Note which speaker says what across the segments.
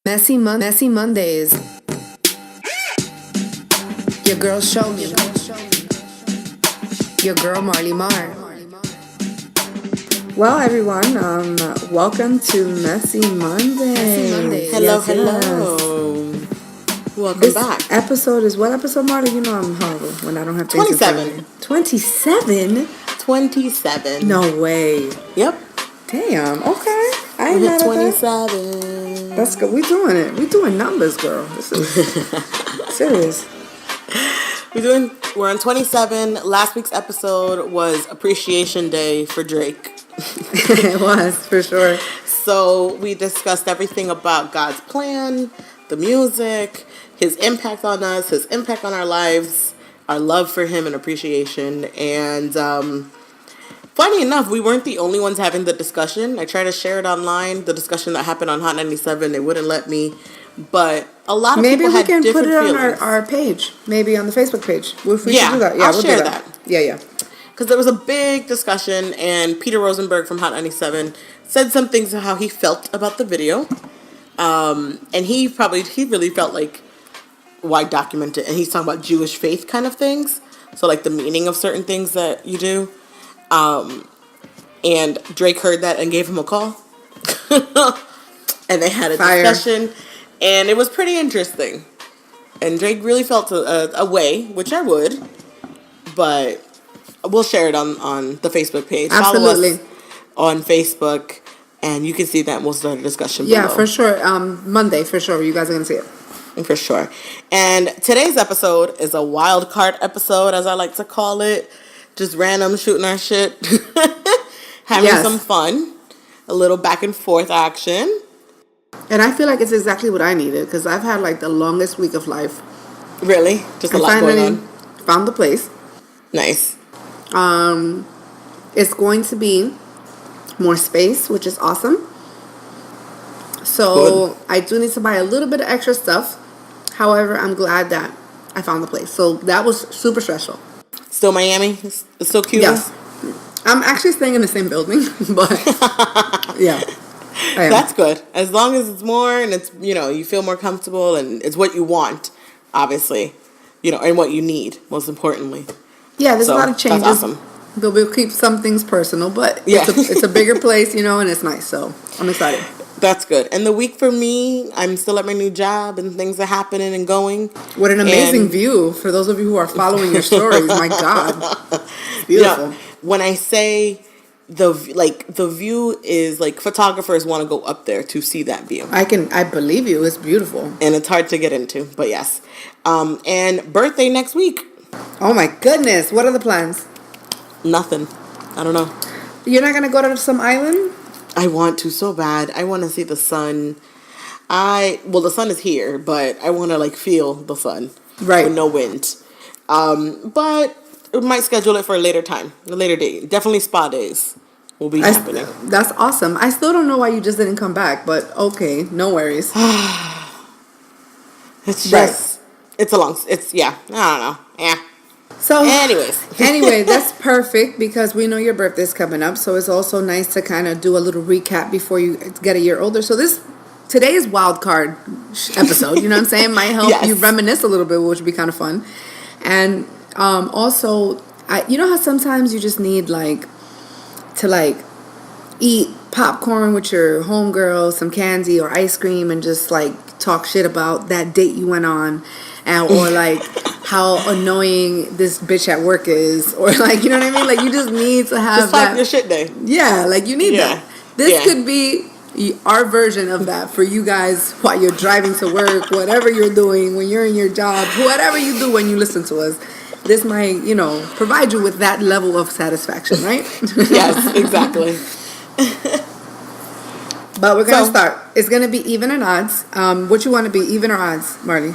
Speaker 1: Messy Mondays. Your girl Shomi. Your girl Marley Mar.
Speaker 2: Well, everyone, welcome to Messy Monday.
Speaker 3: Hello. Welcome
Speaker 2: This
Speaker 3: back.
Speaker 2: episode is what episode, Marley? You know I'm horrible when I don't have things
Speaker 3: 27.
Speaker 2: 27?
Speaker 3: 27.
Speaker 2: No way.
Speaker 3: Yep.
Speaker 2: Damn, okay. I ain't
Speaker 3: We
Speaker 2: mad
Speaker 3: hit
Speaker 2: at that.
Speaker 3: 27.
Speaker 2: That's good. We doing it. We doing numbers, girl. This is serious.
Speaker 3: We're on 27. Last week's episode was Appreciation Day for Drake.
Speaker 2: It was, for sure.
Speaker 3: So we discussed everything about God's plan, the music, his impact on us, his impact on our lives, our love for him and appreciation. And funny enough, we weren't the only ones having the discussion. I tried to share it online, the discussion that happened on Hot 97. They wouldn't let me. But a lot of people had different feelings.
Speaker 2: Maybe we can put it on our page, maybe on the Facebook page. If we should do that.
Speaker 3: I'll share that.
Speaker 2: Yeah.
Speaker 3: Because there was a big discussion, and Peter Rosenberg from Hot 97 said some things of how he felt about the video. And he really felt like, why document it? And he's talking about Jewish faith kind of things. So like the meaning of certain things that you do. And Drake heard that and gave him a call. And they had a discussion. And it was pretty interesting. And Drake really felt a way, which I would. But we'll share it on the Facebook page.
Speaker 2: Absolutely.
Speaker 3: Follow us on Facebook. And you can see that. We'll start a discussion below.
Speaker 2: Yeah, for sure. Monday, for sure. You guys are going to see it.
Speaker 3: For sure. And today's episode is a wild card episode, as I like to call it. Just random shooting our shit. Having some fun. A little back and forth action.
Speaker 2: And I feel like it's exactly what I needed, because I've had like the longest week of life.
Speaker 3: Really? Just a lot going on.
Speaker 2: Found the place.
Speaker 3: Nice.
Speaker 2: It's going to be more space, which is awesome. So good. I do need to buy a little bit of extra stuff. However, I'm glad that I found the place. So that was super stressful.
Speaker 3: Still Miami? It's still cute?
Speaker 2: Yes. I'm actually staying in the same building, but yeah.
Speaker 3: That's good. As long as it's more and it's, you feel more comfortable and it's what you want, obviously, and what you need, most importantly.
Speaker 2: Yeah, there's a lot of changes.
Speaker 3: That's awesome.
Speaker 2: But we'll keep some things personal, but it's a bigger place, and it's nice. So I'm excited.
Speaker 3: That's good. And the week for me, I'm still at my new job and things are happening and going.
Speaker 2: What an amazing view for those of you who are following your stories. My God. It's beautiful.
Speaker 3: When I say the view is like photographers want to go up there to see that view.
Speaker 2: I believe you. It's beautiful.
Speaker 3: And it's hard to get into, but yes. And birthday next week.
Speaker 2: Oh my goodness. What are the plans?
Speaker 3: Nothing. I don't know.
Speaker 2: You're not going to go to some island?
Speaker 3: I want to so bad. I want to see the sun. The sun is here, but I want to feel the sun.
Speaker 2: Right.
Speaker 3: With no wind. But we might schedule it for a later time, a later date. Definitely spa days will be happening.
Speaker 2: That's awesome. I still don't know why you just didn't come back, but okay, no worries.
Speaker 3: It's just, I don't know. Yeah.
Speaker 2: So
Speaker 3: anyways.
Speaker 2: Anyway, that's perfect because we know your birthday's coming up. So it's also nice to kind of do a little recap before you get a year older. So today's wild card episode, you know what I'm saying, might help you reminisce a little bit, which would be kind of fun. And also, you know how sometimes you just need to eat popcorn with your homegirl, some candy or ice cream, and just talk shit about that date you went on, or how annoying this bitch at work is, or you know what I mean? You just need to have
Speaker 3: just your shit day.
Speaker 2: Yeah, you need that. This could be our version of that for you guys while you're driving to work, whatever you're doing, when you're in your job, whatever you do when you listen to us. This might, provide you with that level of satisfaction, right?
Speaker 3: Yes, exactly.
Speaker 2: But we're going to start. It's going to be even and odds. What you want to be, even or odds, Marley?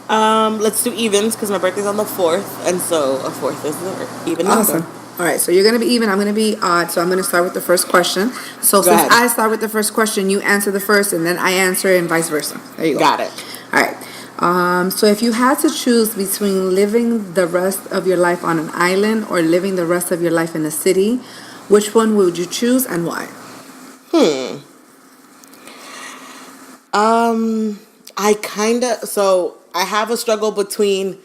Speaker 3: Let's do evens because my birthday's on the 4th, and so a 4th is the even number.
Speaker 2: Awesome. All right, so you're going to be even. I'm going to be odd, so I'm going to start with the first question. So since I start with the first question, you answer the first, and then I answer, and vice versa. There you go.
Speaker 3: Got it.
Speaker 2: All right. So if you had to choose between living the rest of your life on an island or living the rest of your life in a city, which one would you choose and why?
Speaker 3: I have a struggle between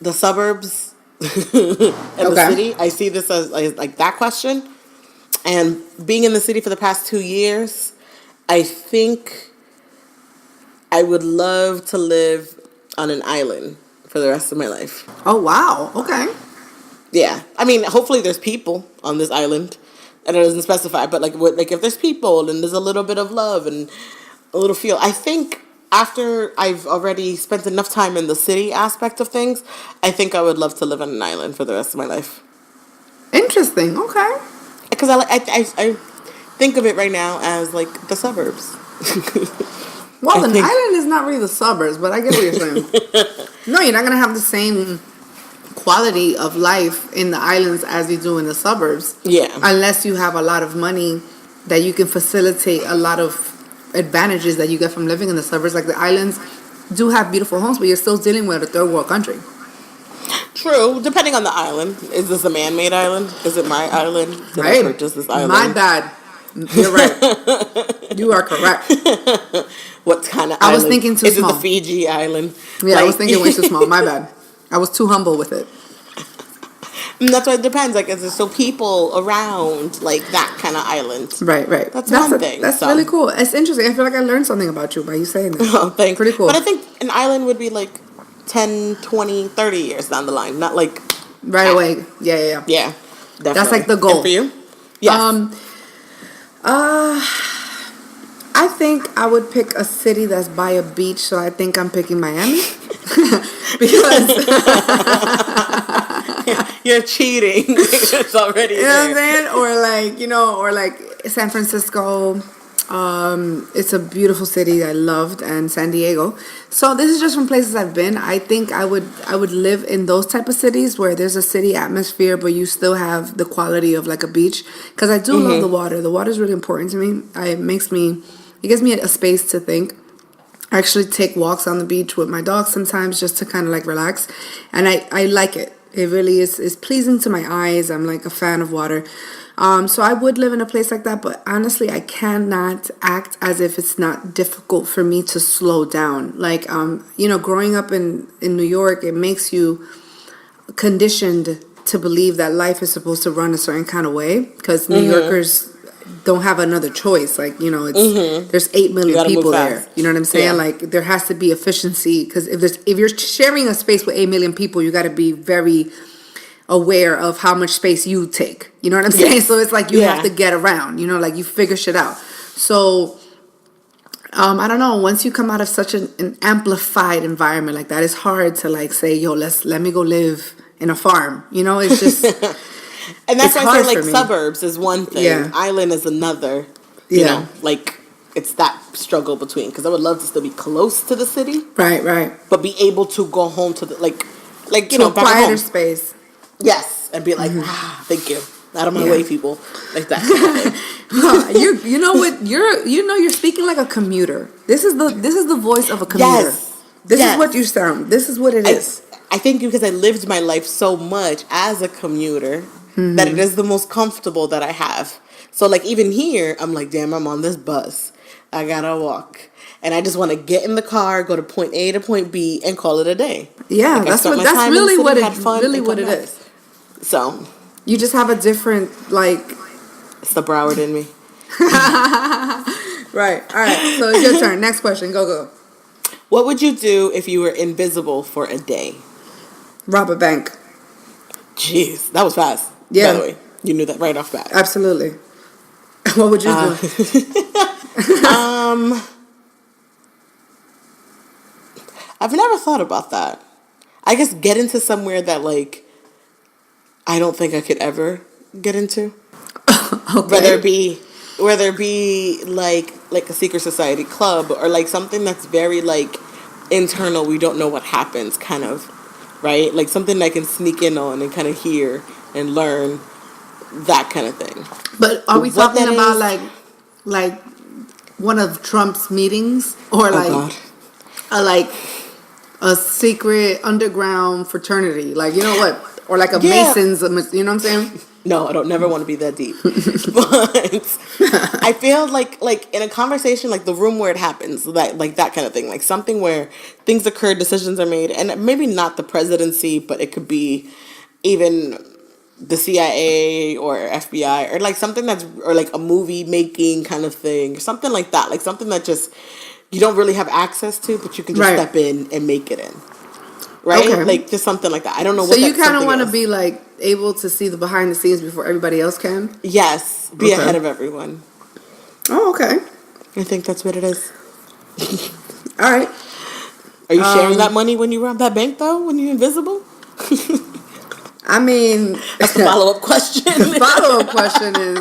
Speaker 3: the suburbs and the city. I see this as like that question. And being in the city for the past 2 years, I think I would love to live on an island for the rest of my life.
Speaker 2: Oh, wow. Okay.
Speaker 3: Yeah. I mean, hopefully there's people on this island. And it doesn't specify, but like if there's people and there's a little bit of love and a little feel. I think after I've already spent enough time in the city aspect of things, I think I would love to live on an island for the rest of my life.
Speaker 2: Interesting. Okay.
Speaker 3: Because I think of it right now as like the suburbs.
Speaker 2: Well, an island is not really the suburbs, but I get what you're saying. No, you're not going to have the same quality of life in the islands as you do in the suburbs.
Speaker 3: Yeah.
Speaker 2: Unless you have a lot of money that you can facilitate a lot of advantages that you get from living in the suburbs. Like the islands do have beautiful homes, but you're still dealing with a third world country.
Speaker 3: True, depending on the island. Is this a man-made island? Is it my island? Did I purchase this island?
Speaker 2: My bad. You're right. You are correct.
Speaker 3: What kind of island?
Speaker 2: I was thinking too small.
Speaker 3: Is it the Fiji island?
Speaker 2: Yeah, I was thinking way too small. My bad. I was too humble with it.
Speaker 3: And that's why it depends. Like, is there still people around, like that kind of island?
Speaker 2: Right.
Speaker 3: That's one thing.
Speaker 2: That's really cool. It's interesting. I feel like I learned something about you by you saying that.
Speaker 3: Oh, thanks.
Speaker 2: Pretty cool.
Speaker 3: But I think an island would be like 10, 20, 30 years down the line. Not like...
Speaker 2: Right away. Yeah.
Speaker 3: Yeah, definitely.
Speaker 2: That's like the goal.
Speaker 3: And for you? Yes.
Speaker 2: I think I would pick a city that's by a beach, so I think I'm picking Miami. Because
Speaker 3: you're cheating. It's already
Speaker 2: you know what I'm saying? Or like San Francisco. It's a beautiful city I loved, and San Diego. So this is just from places I've been. I think I would live in those type of cities where there's a city atmosphere, but you still have the quality of like a beach. Because I do love the water. The water is really important to me. It gives me a space to think. I actually take walks on the beach with my dog sometimes just to kind of like relax, and I like it. It really is pleasing to my eyes. I'm like a fan of water. So I would live in a place like that, but honestly, I cannot act as if it's not difficult for me to slow down. Like, growing up in New York, it makes you conditioned to believe that life is supposed to run a certain kind of way, because New Yorkers don't have another choice. Like, there's 8 million people there. You know what I'm saying? Yeah. Like, there has to be efficiency, because if you're sharing a space with 8 million people, you got to be very aware of how much space you take. You know what I'm saying? Yes. So it's like you have to get around, like you figure shit out. So I don't know, once you come out of such an amplified environment like that, it's hard to like say, yo, let me go live in a farm. It's just
Speaker 3: and that's why I say like suburbs is one thing, island is another. You know, like it's that struggle between, because I would love to still be close to the city,
Speaker 2: right,
Speaker 3: but be able to go home to the like
Speaker 2: to a quieter space.
Speaker 3: Yes, and be like, thank you, out of my way, people, like that.
Speaker 2: You know what? You're speaking like a commuter. This is the voice of a commuter.
Speaker 3: Yes.
Speaker 2: This is what you sound. This is what it is.
Speaker 3: I think because I lived my life so much as a commuter that it is the most comfortable that I have. So like even here, I'm like, damn, I'm on this bus. I gotta walk. And I just want to get in the car, go to point A to point B, and call it a day. Yeah,
Speaker 2: like that's really what it is.
Speaker 3: So
Speaker 2: you just have a different like.
Speaker 3: It's the Broward in me.
Speaker 2: Right. All right. So it's your turn. Next question. Go.
Speaker 3: What would you do if you were invisible for a day?
Speaker 2: Rob a bank.
Speaker 3: Jeez, that was fast.
Speaker 2: Yeah.
Speaker 3: By the way, you knew that right off bat.
Speaker 2: Absolutely. What would you do?
Speaker 3: I've never thought about that. I guess get into somewhere that like I don't think I could ever get into. Okay. Whether it be like a secret society club, or like something that's very like internal, we don't know what happens kind of, right? Like something I can sneak in on and kind of hear and learn, that kind of thing.
Speaker 2: But are we talking about like one of Trump's meetings, or like a secret underground fraternity? Like, you know what? Or like a
Speaker 3: Yeah.
Speaker 2: Mason's, you know what I'm saying?
Speaker 3: No, I don't never want to be that deep. But I feel like in a conversation, like the room where it happens, that kind of thing, like something where things occur, decisions are made, and maybe not the presidency, but it could be even the CIA or FBI or like something or like a movie making kind of thing, something like that, like something that just you don't really have access to, but you can just step in and make it in. Right?
Speaker 2: Okay.
Speaker 3: Like just something like that. I don't know
Speaker 2: So
Speaker 3: what
Speaker 2: you kind of want to
Speaker 3: is.
Speaker 2: be like able to see the behind the scenes before everybody else can?
Speaker 3: Yes. Be ahead of everyone.
Speaker 2: Oh, okay.
Speaker 3: I think that's what it is.
Speaker 2: All right.
Speaker 3: Are you sharing that money when you rob that bank though? When you're invisible?
Speaker 2: I mean,
Speaker 3: That's the follow-up question.
Speaker 2: The follow-up question is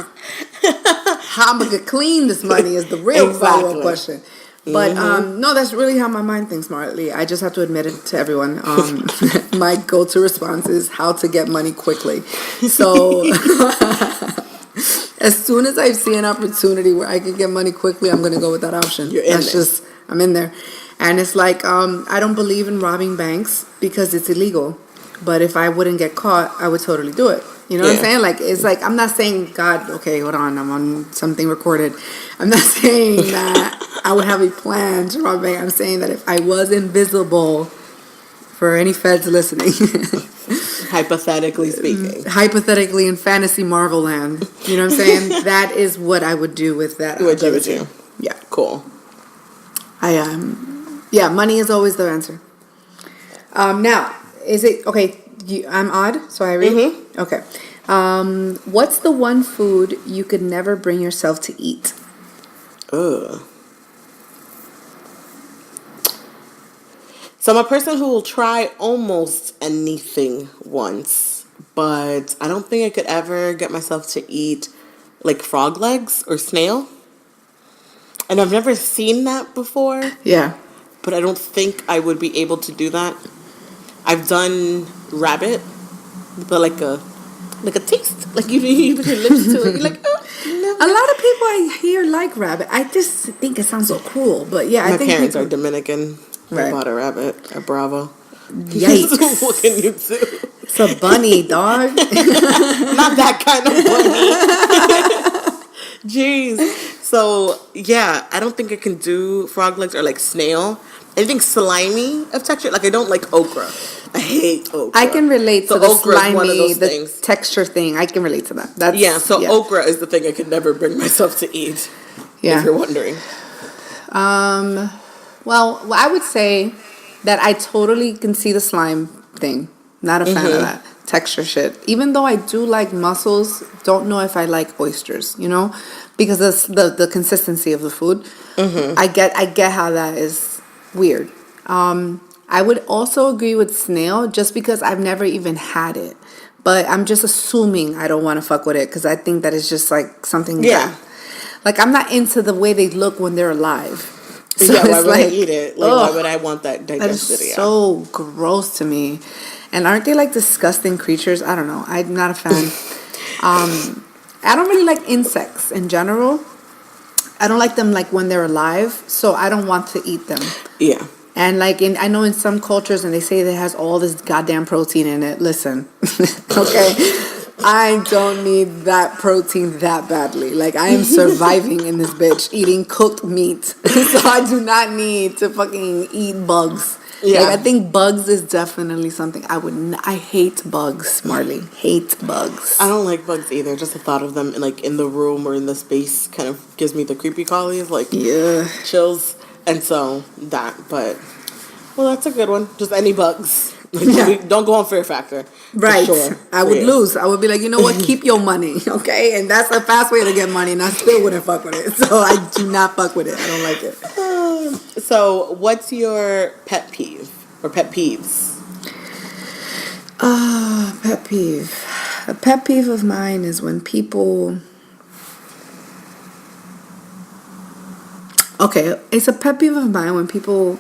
Speaker 2: how I'm gonna clean this money is the real follow-up question. But no, that's really how my mind thinks, Marley. I just have to admit it to everyone. My go-to response is how to get money quickly. So as soon as I see an opportunity where I can get money quickly, I'm gonna go with that option. I'm in there. And it's like I don't believe in robbing banks because it's illegal. But if I wouldn't get caught, I would totally do it. You know what I'm saying? Like, it's like, I'm not saying, God, okay, hold on, I'm on something recorded. I'm not saying that I would have a plan to rob a bank. I'm saying that if I was invisible, for any feds listening.
Speaker 3: Hypothetically speaking.
Speaker 2: Hypothetically in fantasy Marvel land. You know what I'm saying? That is what I would do with that.
Speaker 3: What you would do.
Speaker 2: Yeah.
Speaker 3: Cool.
Speaker 2: Yeah, money is always the answer. Now, is it okay? I'm odd, so I read. Mm-hmm. Okay. What's the one food you could never bring yourself to eat?
Speaker 3: Ugh. So I'm a person who will try almost anything once, but I don't think I could ever get myself to eat like frog legs or snail. And I've never seen that before.
Speaker 2: Yeah.
Speaker 3: But I don't think I would be able to do that. I've done rabbit, but like a taste, like you put your lips to it. You're like, oh, no.
Speaker 2: A lot of people I hear like rabbit. I just think it sounds so cruel, but yeah,
Speaker 3: My
Speaker 2: I think
Speaker 3: parents are Dominican.
Speaker 2: Right.
Speaker 3: I bought a rabbit at Bravo.
Speaker 2: Yikes!
Speaker 3: What can you do?
Speaker 2: It's a bunny, dog.
Speaker 3: Not that kind of bunny. Jeez. So yeah, I don't think I can do frog legs or like snail. Anything slimy of texture. Like I don't like okra. I hate okra.
Speaker 2: I can relate to the slimy,
Speaker 3: one of those
Speaker 2: the
Speaker 3: things.
Speaker 2: texture thing. I can relate to that.
Speaker 3: Okra is the thing I could never bring myself to eat.
Speaker 2: Yeah.
Speaker 3: If you're wondering.
Speaker 2: Well, I would say that I totally can see the slime thing. Not a fan of that texture shit. Even though I do like mussels, don't know if I like oysters, you know? Because the consistency of the food. Mm-hmm. I get how that is weird. I would also agree with snail just because I've never even had it. But I'm just assuming I don't want to fuck with it because I think that it's just like something.
Speaker 3: Yeah.
Speaker 2: Like I'm not into the way they look when they're alive. So
Speaker 3: yeah, why would I eat it? Like, why would I want that digested?
Speaker 2: That is so gross to me. And aren't they like disgusting creatures? I don't know. I'm not a fan. I don't really like insects in general. I don't like them like when they're alive, so I don't want to eat them.
Speaker 3: Yeah.
Speaker 2: And like I know in some cultures, and they say that it has all this goddamn protein in it. Listen, okay, I don't need that protein that badly. Like I am surviving in this bitch eating cooked meat, so I do not need to fucking eat bugs. Yeah. Like I think bugs is definitely something I hate bugs, Marley. Hate bugs.
Speaker 3: I don't like bugs either. Just the thought of them in the room or in the space kind of gives me the creepy crawlies, like chills. And so but that's a good one. Just any bugs. Like, don't go on Fear Factor.
Speaker 2: Right.
Speaker 3: Sure,
Speaker 2: I would lose. I would be like, you know what? Keep your money, okay? And that's a fast way to get money, and I still wouldn't fuck with it. So I do not fuck with it. I don't like it.
Speaker 3: So what's your pet peeve or pet peeves?
Speaker 2: Pet peeve. A pet peeve of mine is when people... Okay, it's a pet peeve of mine when people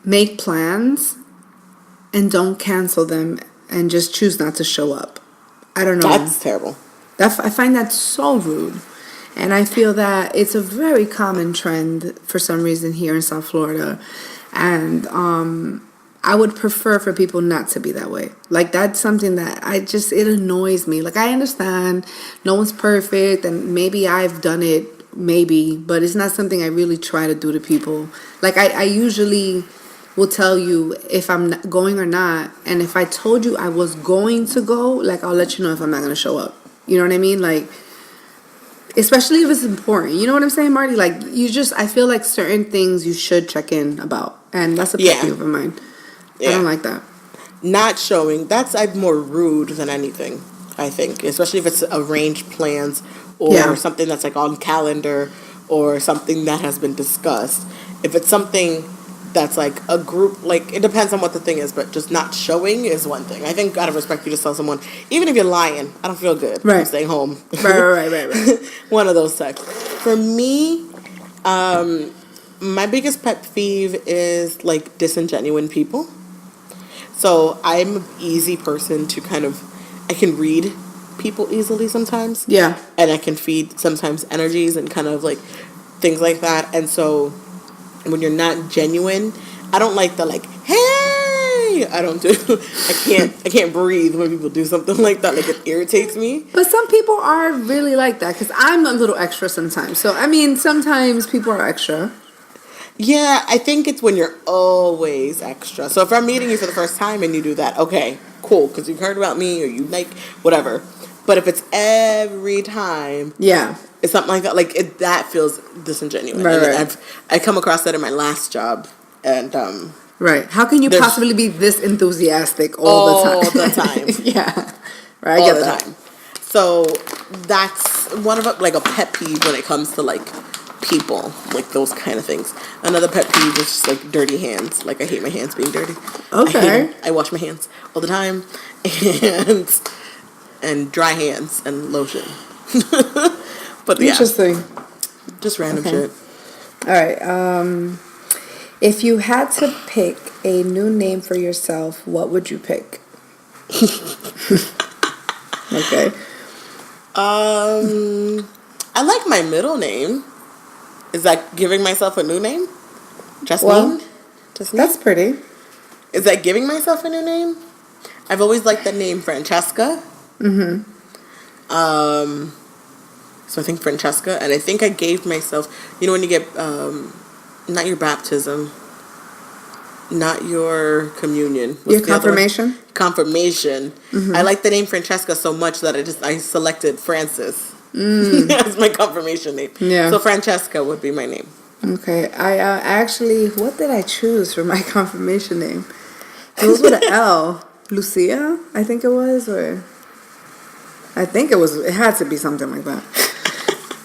Speaker 2: make plans and don't cancel them and just choose not to show up. I don't know.
Speaker 3: That's terrible.
Speaker 2: I find that so rude. And I feel that it's a very common trend for some reason here in South Florida. And I would prefer for people not to be that way. Like, that's something that it annoys me. Like, I understand no one's perfect, and maybe I've done it, maybe, but it's not something I really try to do to people. Like, I usually will tell you if I'm going or not, and if I told you I was going to go, like, I'll let you know if I'm not going to show up. You know what I mean? Like, especially if it's important. You know what I'm saying, Marty? Like, I feel like certain things you should check in about, and that's a pet peeve of mine. Yeah. I don't like that.
Speaker 3: Not showing, that's more rude than anything, I think. Especially if it's arranged plans or something that's like on calendar or something that has been discussed. If it's something that's like a group, like, it depends on what the thing is, but just not showing is one thing. I think out of respect, you just tell someone, even if you're lying, I don't feel good. Right. I'm staying home. Right. One of those types. For me, my biggest pet peeve is like disingenuine people. So I'm an easy person to I can read people easily sometimes. Yeah. And I can feed sometimes energies and kind of like things like that. And so when you're not genuine, I don't like the like, hey, I don't do, I can't breathe when people do something like that. Like, it irritates me.
Speaker 2: But some people are really like that, because I'm a little extra sometimes. So, I mean, sometimes people are extra.
Speaker 3: Yeah, I think it's when you're always extra. So if I'm meeting you for the first time and you do that, okay, cool, because you've heard about me or you like whatever. But if it's every time, it's something like that. Like, that feels disingenuous. Right. I come across that in my last job, and
Speaker 2: right. How can you possibly be this enthusiastic all the time? Yeah, right. I get that. Time.
Speaker 3: So that's one of like a pet peeve when it comes to like people, like those kind of things. Another pet peeve is just like dirty hands. Like, I hate my hands being dirty. Okay. I wash my hands all the time, and dry hands and lotion. But interesting. Just random shit.
Speaker 2: All right. If you had to pick a new name for yourself, what would you pick? Okay.
Speaker 3: I like my middle name. Is that giving myself a new name? Jasmine?
Speaker 2: Well, Jasmine? That's pretty.
Speaker 3: Is that giving myself a new name? I've always liked the name Francesca. Mm-hmm. So I think Francesca, and I think I gave myself, you know, when you get, not your baptism, not your communion.
Speaker 2: Your confirmation?
Speaker 3: Confirmation. Mm-hmm. I like the name Francesca so much that I selected Francis as my confirmation name. Yeah. So Francesca would be my name.
Speaker 2: Okay. I actually, what did I choose for my confirmation name? It was with an L. Lucia, I think it was, or I think it had to be something like that.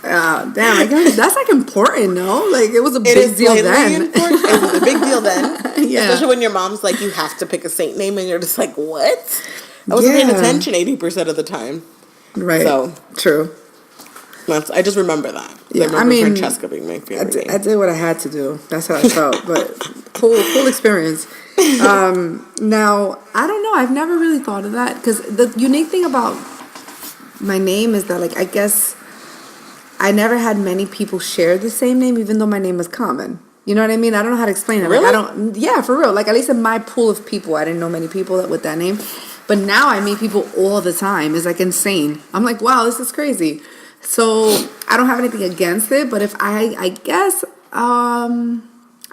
Speaker 2: Damn, I guess that's like important, no? Like, it was a big deal then.
Speaker 3: It was a big deal then. Yeah. Especially when your mom's like, you have to pick a saint name, and you're just like, what? I wasn't paying attention 80% of the time.
Speaker 2: Right. So true.
Speaker 3: I just remember that.
Speaker 2: Yeah,
Speaker 3: I remember Francesca being my favorite name.
Speaker 2: I did what I had to do. That's how I felt. But cool experience. Now, I don't know. I've never really thought of that, because the unique thing about my name is that, like, I guess I never had many people share the same name, even though my name was common. You know what I mean? I don't know how to explain it.
Speaker 3: Really?
Speaker 2: Like, yeah, for real. Like, at least in my pool of people, I didn't know many people with that name. But now I meet people all the time. It's like insane. I'm like, wow, this is crazy. So I don't have anything against it, but if I guess, I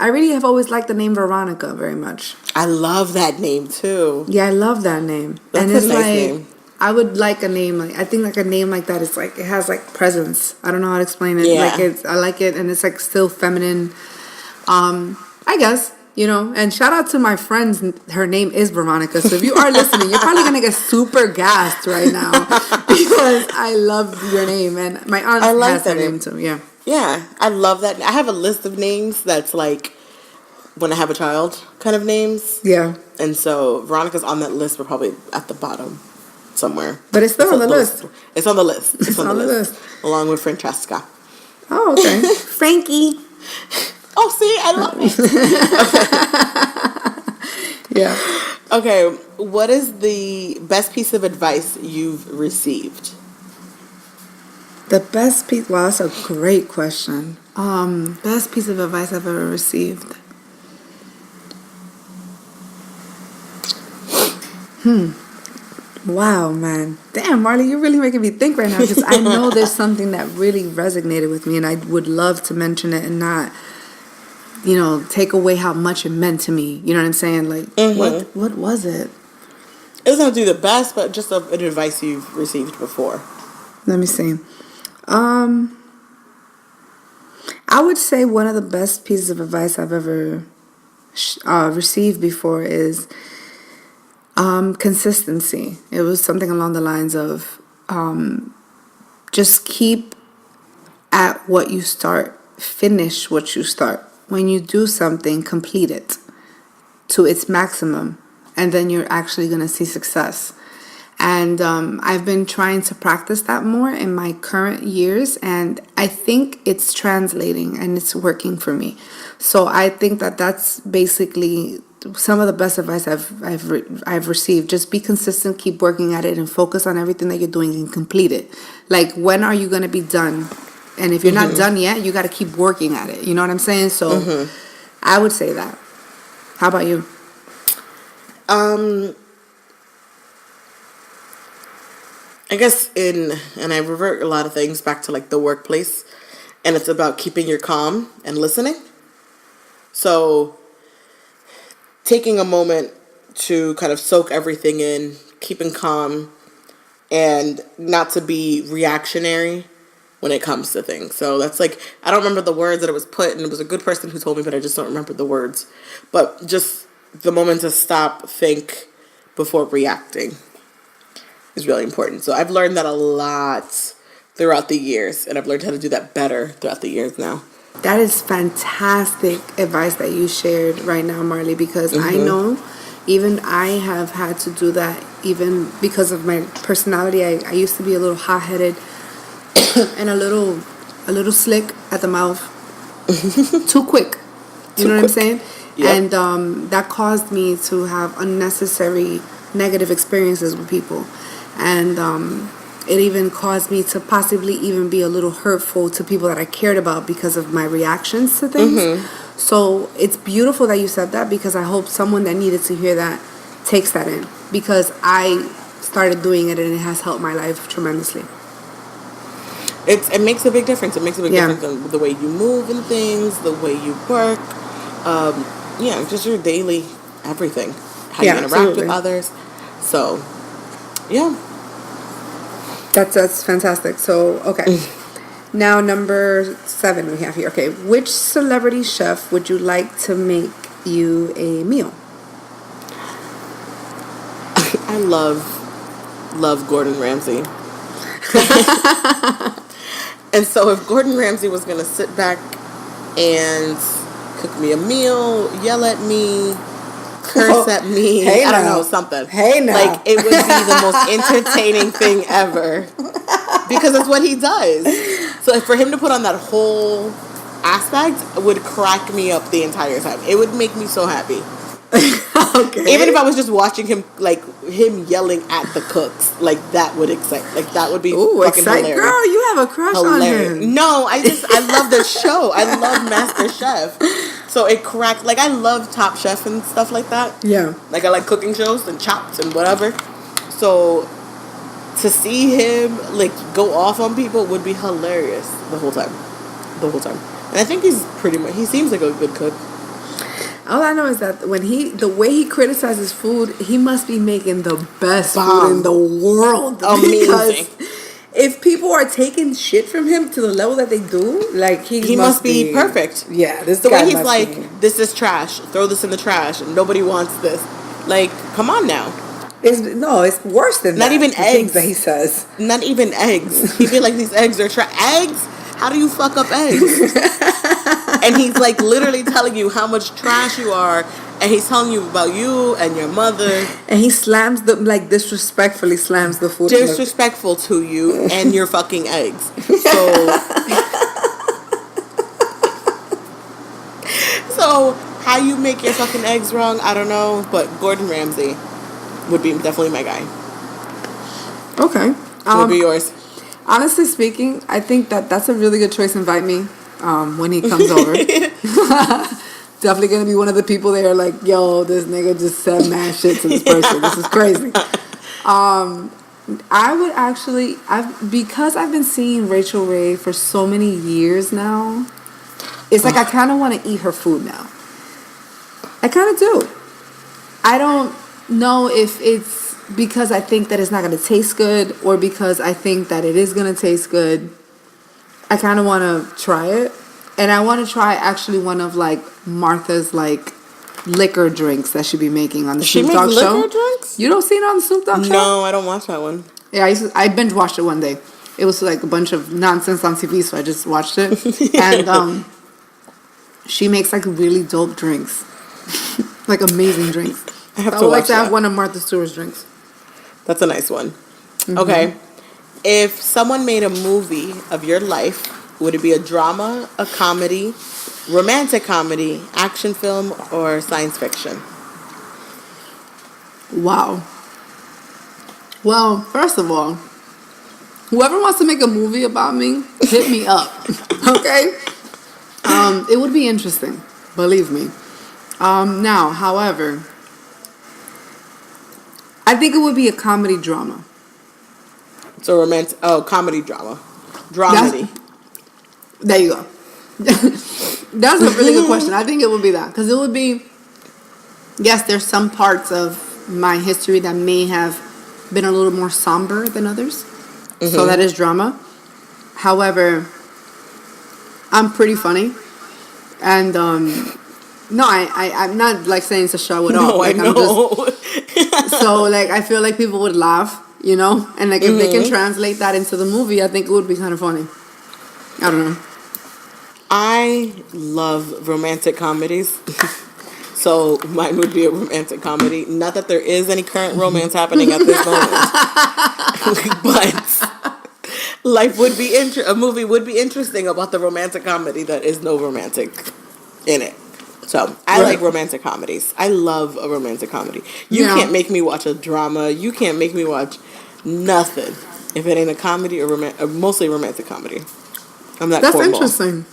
Speaker 2: really have always liked the name Veronica very much.
Speaker 3: I love that name too.
Speaker 2: Yeah, I love that name.
Speaker 3: That's
Speaker 2: and it's
Speaker 3: a nice
Speaker 2: like,
Speaker 3: name.
Speaker 2: I would like a name like, I think like a name like that is like, it has like presence. I don't know how to explain it.
Speaker 3: Yeah.
Speaker 2: Like, I like it, and it's like still feminine. I guess, you know, and shout out to my friends. Her name is Veronica. So if you are listening, you're probably going to get super gassed right now because I love your name, and my aunt has her name too. Yeah.
Speaker 3: Yeah. I love that. I have a list of names that's like when I have a child kind of names. Yeah. And so Veronica's on that list, but probably at the bottom somewhere.
Speaker 2: But it's still on the list.
Speaker 3: It's on the list. It's on the list. Along with Francesca.
Speaker 2: Oh, okay. Frankie.
Speaker 3: Oh, see, I love it. Yeah. Okay, what is the best piece of advice you've received?
Speaker 2: The best piece? Wow, that's a great question. Best piece of advice I've ever received. Wow, man. Damn, Marley, you're really making me think right now because I know there's something that really resonated with me and I would love to mention it and not, take away how much it meant to me. You know what I'm saying? Like, what was it?
Speaker 3: It doesn't have to be the best, but just an advice you've received before.
Speaker 2: Let me see. I would say one of the best pieces of advice I've ever received before is consistency. It was something along the lines of just keep at what you start, finish what you start. When you do something, complete it to its maximum, and then you're actually going to see success. And I've been trying to practice that more in my current years, and I think it's translating and it's working for me. So I think that that's basically some of the best advice I've received. Just be consistent, keep working at it, and focus on everything that you're doing and complete it. Like, when are you going to be done? And if you're not done yet, you got to keep working at it. You know what I'm saying? So I would say that. How about you?
Speaker 3: I guess and I revert a lot of things back to like the workplace, and it's about keeping your calm and listening. So taking a moment to kind of soak everything in, keeping calm, and not to be reactionary when it comes to things. So that's like, I don't remember the words that it was put, and it was a good person who told me, but I just don't remember the words. But just the moment to stop, think before reacting is really important. So I've learned that a lot throughout the years, and I've learned how to do that better throughout the years now.
Speaker 2: That is fantastic advice that you shared right now, Marley, because I know even I have had to do that even because of my personality. I used to be a little hot-headed and a little slick at the mouth. Too quick. You know what I'm saying? Yep. And that caused me to have unnecessary negative experiences with people. And it even caused me to possibly even be a little hurtful to people that I cared about because of my reactions to things. So it's beautiful that you said that, because I hope someone that needed to hear that takes that in, because I started doing it and it has helped my life tremendously.
Speaker 3: It makes a big difference. It makes a big difference in the way you move and things, the way you work, just your daily everything, how you interact with others. So, yeah.
Speaker 2: That's fantastic. So, okay. Now, number 7 we have here. Okay, which celebrity chef would you like to make you a meal?
Speaker 3: I love Gordon Ramsay. And so if Gordon Ramsay was going to sit back and cook me a meal, yell at me, curse at me, I don't know, something.
Speaker 2: Hey now.
Speaker 3: Like, it would be the most entertaining thing ever. Because that's what he does. So for him to put on that whole aspect would crack me up the entire time. It would make me so happy.
Speaker 2: Okay.
Speaker 3: Even if I was just watching him, like, him yelling at the cooks, like, that would excite. Like, that would be fucking hilarious.
Speaker 2: Girl, you have a crush on him.
Speaker 3: No, I love the show. I love Master Chef. So it cracked. Like, I love Top Chef and stuff like that.
Speaker 2: Yeah.
Speaker 3: Like, I like cooking shows and Chopped and whatever. So to see him, like, go off on people would be hilarious the whole time. And I think he seems like a good cook.
Speaker 2: All I know is that the way he criticizes food, he must be making the best food in the world.
Speaker 3: Amazing.
Speaker 2: Because if people are taking shit from him to the level that they do, like, he must be
Speaker 3: perfect.
Speaker 2: Yeah,
Speaker 3: the way he's like, this is trash. Throw this in the trash. Nobody wants this. Like, come on now.
Speaker 2: It's worse than that.
Speaker 3: Not even eggs
Speaker 2: that he says.
Speaker 3: Not even eggs. He'd be like, these eggs are trash. Eggs? How do you fuck up eggs? And he's like literally telling you how much trash you are, and he's telling you about you and your mother.
Speaker 2: And he disrespectfully slams the food.
Speaker 3: Disrespectful to you and your fucking eggs. So how you make your fucking eggs wrong, I don't know, but Gordon Ramsay would be definitely my guy.
Speaker 2: Okay.
Speaker 3: So would be yours.
Speaker 2: Honestly speaking, I think that's a really good choice. Invite me when he comes over. definitely gonna be one of the people that are like, yo, this nigga just said mad shit to this person. This is crazy. I would actually, because I've been seeing Rachel Ray for so many years now, it's like I kind of want to eat her food now. I kind of do. I don't know if it's because I think that it's not going to taste good or because I think that it is going to taste good. I kind of want to try it. And I want to try actually one of like Martha's like liquor drinks that she be making on the Snoop Dogg show. She makes liquor drinks? You don't see it on the Snoop Dogg show?
Speaker 3: No, I don't watch that one.
Speaker 2: Yeah, I binge watched it one day. It was like a bunch of nonsense on TV, so I just watched it. And she makes like really dope drinks. Like amazing drinks. I would like to have one of Martha Stewart's drinks.
Speaker 3: That's a nice one. Mm-hmm. Okay. If someone made a movie of your life, would it be a drama, a comedy, romantic comedy, action film, or science fiction?
Speaker 2: Wow. Well, first of all, whoever wants to make a movie about me, hit me up. Okay? It would be interesting. Believe me. Now, however, I think it would be a comedy drama.
Speaker 3: So romantic, comedy drama. Dramedy.
Speaker 2: There you go. That's a really good question. I think it would be that. Because it would be, yes, there's some parts of my history that may have been a little more somber than others. Mm-hmm. So that is drama. However, I'm pretty funny. And, no, I'm not like saying it's a show at all.
Speaker 3: No,
Speaker 2: like,
Speaker 3: I know.
Speaker 2: So like I feel like people would laugh, you know, and like if they can translate that into the movie, I think it would be kind of funny. I don't know.
Speaker 3: I love romantic comedies. So mine would be a romantic comedy. Not that there is any current romance happening at this moment, but life would be a movie would be interesting about the romantic comedy that is no romantic in it. So, I like romantic comedies. I love a romantic comedy. You can't make me watch a drama. You can't make me watch nothing if it ain't a comedy or mostly a romantic comedy. I'm that. That's cornball. Interesting.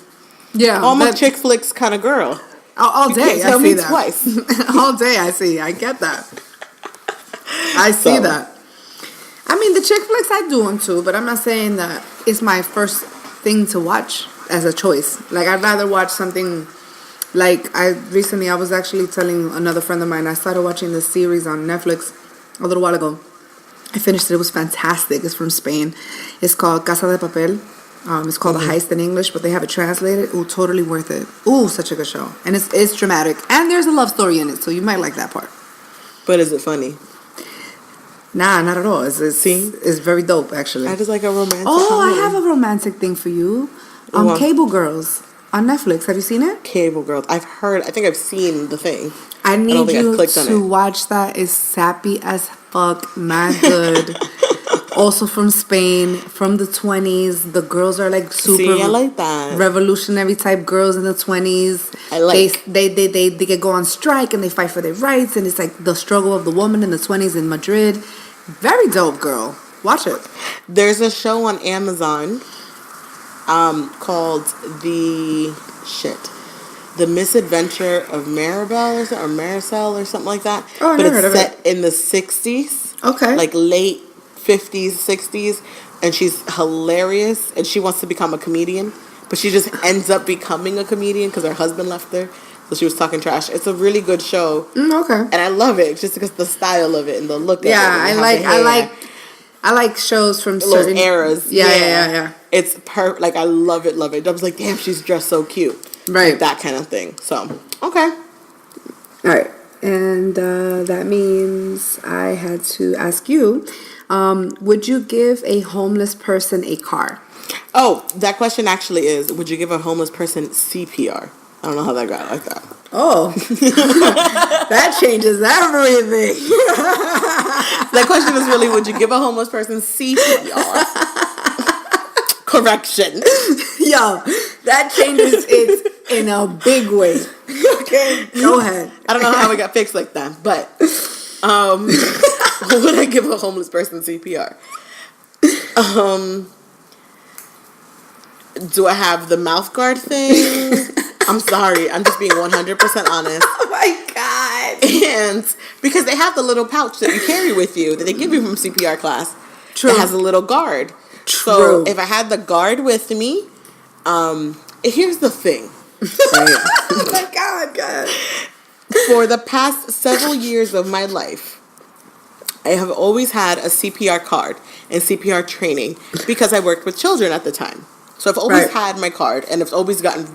Speaker 2: Yeah.
Speaker 3: I'm a chick flicks kind of girl.
Speaker 2: All day, I see that.
Speaker 3: Twice.
Speaker 2: All day, I see. I get that. I see that. I mean, the chick flicks, I do them too, but I'm not saying that it's my first thing to watch as a choice. Like, I'd rather watch something... Like, I was actually telling another friend of mine, I started watching this series on Netflix a little while ago. I finished it. It was fantastic. It's from Spain. It's called Casa de Papel. It's called The Heist in English, but they have it translated. Ooh, totally worth it. Ooh, such a good show. And it's dramatic. And there's a love story in it, so you might like that part.
Speaker 3: But is it funny?
Speaker 2: Nah, not at all. It's very dope, actually.
Speaker 3: I just like a romantic
Speaker 2: comedy. I have a romantic thing for you. Cable Girls. On Netflix. Have you seen it?
Speaker 3: Cable Girls. I think I've seen the thing.
Speaker 2: I need you to watch that. It's sappy as fuck. Mad good. Also from Spain, from the 20s. The girls are like super
Speaker 3: I like that.
Speaker 2: Revolutionary type girls in the 20s.
Speaker 3: I like.
Speaker 2: They go on strike and they fight for their rights, and it's like the struggle of the woman in the 20s in Madrid. Very dope, girl. Watch it.
Speaker 3: There's a show on Amazon called The Misadventure of Maribel or Maricel or something like that.
Speaker 2: Oh,
Speaker 3: but it's set in the 60s.
Speaker 2: Okay.
Speaker 3: Like late 50s, 60s. And she's hilarious. And she wants to become a comedian. But she just ends up becoming a comedian because her husband left her. So she was talking trash. It's a really good show.
Speaker 2: Okay.
Speaker 3: And I love it just because the style of it and the look of it.
Speaker 2: Yeah, I like shows from certain
Speaker 3: eras.
Speaker 2: Yeah.
Speaker 3: It's like I love it. I was like, damn, she's dressed so cute.
Speaker 2: Right.
Speaker 3: Like that kind of thing. So, okay.
Speaker 2: All right. And that means I had to ask you, would you give a homeless person a car?
Speaker 3: Oh, that question actually is, would you give a homeless person CPR? I don't know how that got like that.
Speaker 2: Oh, that changes everything.
Speaker 3: That question is really, would you give a homeless person CPR? Correction.
Speaker 2: Yo, that changes it in a big way. Okay, go ahead.
Speaker 3: I don't know how it got fixed like that, but would I give a homeless person CPR? Do I have the mouth guard thing? I'm sorry. I'm just being 100% honest.
Speaker 2: Oh my God.
Speaker 3: And because they have the little pouch that you carry with you that they give you from CPR class.
Speaker 2: True.
Speaker 3: It has a little guard.
Speaker 2: True.
Speaker 3: So if I had the guard with me, here's the thing. Right?
Speaker 2: Oh my God.
Speaker 3: For the past several years of my life, I have always had a CPR card and CPR training because I worked with children at the time. So I've always had my card, and it's always gotten,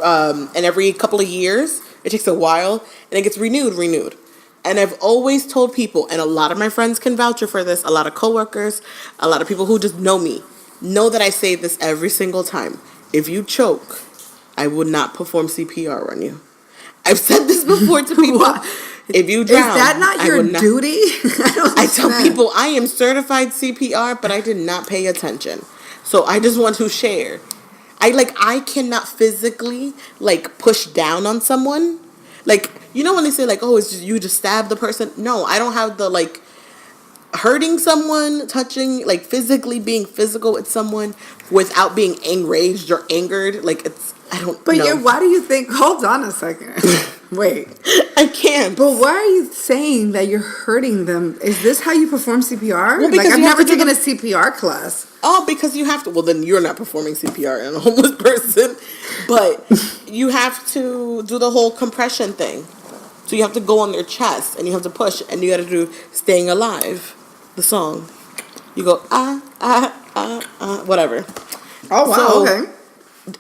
Speaker 3: and every couple of years, it takes a while, and it gets renewed. And I've always told people, and a lot of my friends can vouch for this, a lot of coworkers, a lot of people who just know me, know that I say this every single time. If you choke, I would not perform CPR on you. I've said this before to people. If you drown,
Speaker 2: is that not your duty?
Speaker 3: I tell people I am certified CPR, but I did not pay attention. So I just want to share. I cannot physically push down on someone. You know when they say it's just you just stab the person? No, I don't have the hurting someone, touching, physically being physical with someone without being enraged or angered. I don't know.
Speaker 2: But why do you think, hold on a second. Wait.
Speaker 3: I can't.
Speaker 2: But why are you saying that you're hurting them? Is this how you perform CPR?
Speaker 3: Well, because
Speaker 2: I've never taken a CPR class.
Speaker 3: Oh, because you have to. Well, then you're not performing CPR on a homeless person. But you have to do the whole compression thing. So you have to go on their chest and you have to push and you got to do Staying Alive, the song. You go, whatever.
Speaker 2: Oh, wow, okay.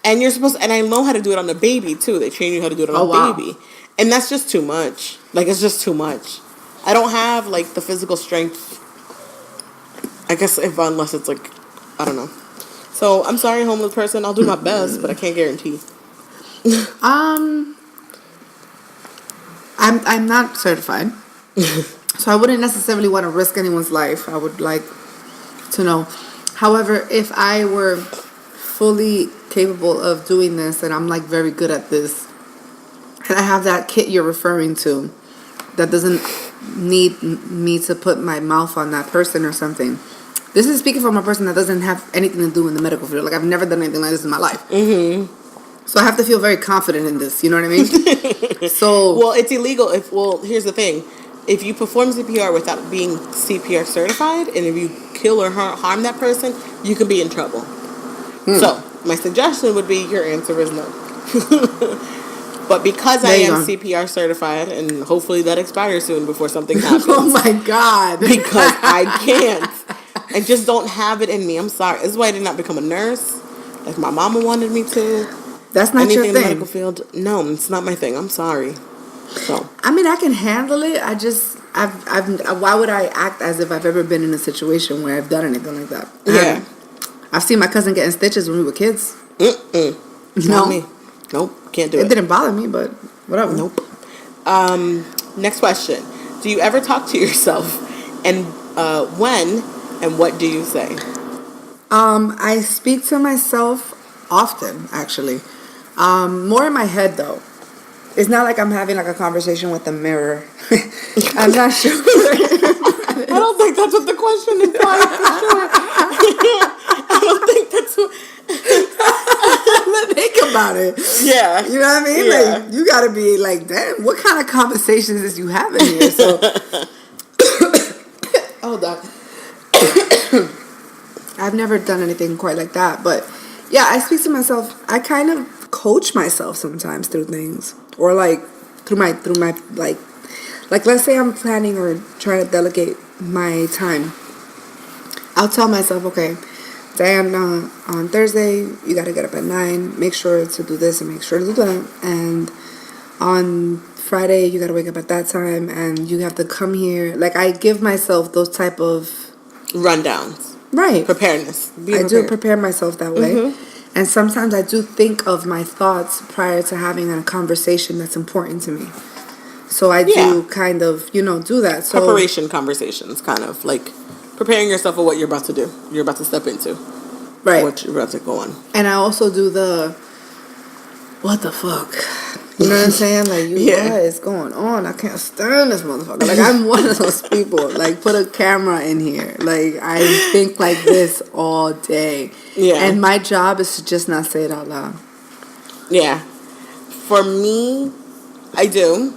Speaker 3: And you're supposed to, and I know how to do it on a baby too. They train you how to do it on a baby. And that's just too much. It's just too much. I don't have the physical strength. I guess unless it's I don't know. So I'm sorry, homeless person. I'll do my best, but I can't guarantee.
Speaker 2: I'm not certified. So I wouldn't necessarily want to risk anyone's life. I would like to know. However, if I were fully capable of doing this and I'm very good at this and I have that kit you're referring to that doesn't need me to put my mouth on that person or something. This is speaking from a person that doesn't have anything to do in the medical field. I've never done anything like this in my life. Mm-hmm. So I have to feel very confident in this. You know what I mean?
Speaker 3: Well, it's illegal. Here's the thing. If you perform CPR without being CPR certified, and if you kill or harm that person, you can be in trouble. So my suggestion would be your answer is no. But because I am CPR certified, and hopefully that expires soon before something happens.
Speaker 2: Oh my God.
Speaker 3: Because I can't. I just don't have it in me. I'm sorry. This is why I did not become a nurse, like my mama wanted me to.
Speaker 2: That's not your thing.
Speaker 3: Anything in the medical field? No, it's not my thing. I'm sorry. So
Speaker 2: I mean, I can handle it. Why would I act as if I've ever been in a situation where I've done anything like that?
Speaker 3: Yeah.
Speaker 2: I've seen my cousin getting stitches when we were kids.
Speaker 3: Not me. Nope. Can't do it.
Speaker 2: It didn't bother me, but whatever.
Speaker 3: Nope. Next question. Do you ever talk to yourself? And when and what do you say?
Speaker 2: I speak to myself often, actually. More in my head, though. It's not like I'm having a conversation with the mirror. I'm not sure.
Speaker 3: I don't think that's what the question implies, for sure. I don't think that's what...
Speaker 2: Think about it.
Speaker 3: Yeah.
Speaker 2: You know what I mean?
Speaker 3: Yeah.
Speaker 2: You got to be damn, what kind of conversations is you having here? So, hold on. I've never done anything quite like that, but yeah, I speak to myself. I kind of coach myself sometimes through things, or through my let's say I'm planning or trying to delegate my time. I'll tell myself, okay, Diana, on Thursday you got to get up at 9. Make sure to do this and make sure to do that. And on Friday you got to wake up at that time, and you have to come here. I give myself those type of
Speaker 3: rundowns.
Speaker 2: Right.
Speaker 3: Preparedness.
Speaker 2: I do prepare myself that way. Mm-hmm. And sometimes I do think of my thoughts prior to having a conversation that's important to me. So I do kind of, do that. So
Speaker 3: preparation conversations, kind of preparing yourself for what you're about to do. You're about to step into.
Speaker 2: Right.
Speaker 3: What you're about to go on.
Speaker 2: And I also do what the fuck? You know what I'm saying? What is going on? I can't stand this motherfucker. I'm one of those people. Put a camera in here. I think like this all day. Yeah. And my job is to just not say it out loud.
Speaker 3: Yeah. For me, I do.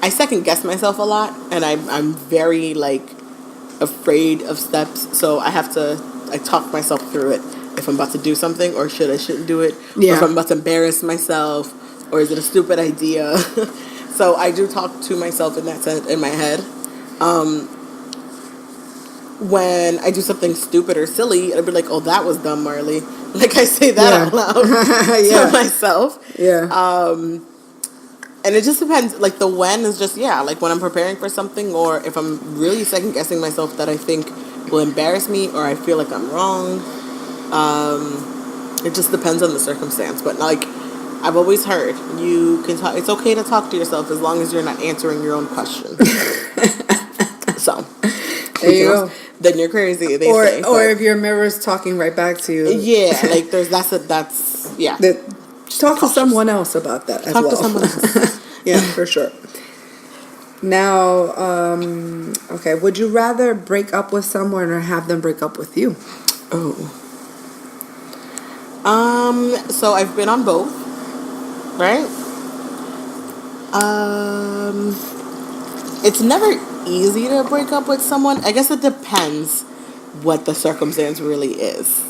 Speaker 3: I second guess myself a lot, and I'm very like afraid of steps. So I have to talk myself through it. If I'm about to do something, or shouldn't do it, or if I'm about to embarrass myself, or is it a stupid idea? So I do talk to myself in that sense in my head. When I do something stupid or silly, I'd be like, "Oh, that was dumb, Marley." Like I say that out loud to myself.
Speaker 2: Yeah.
Speaker 3: And it just depends. Like the when is just like when I'm preparing for something, or if I'm really second guessing myself that I think will embarrass me, or I feel like I'm wrong. It just depends on the circumstance. But like I've always heard, you can talk. It's okay to talk to yourself as long as you're not answering your own questions. So
Speaker 2: there you go.
Speaker 3: Then you're crazy. They
Speaker 2: or
Speaker 3: say,
Speaker 2: or if your mirror's talking right back to you.
Speaker 3: Yeah, like that's
Speaker 2: talk to someone else about that as well.
Speaker 3: Talk to someone else.
Speaker 2: Yeah, for sure. Now, okay, would you rather break up with someone or have them break up with you?
Speaker 3: Oh. So I've been on both, right? It's never easy to break up with someone. I guess it depends what the circumstance really is.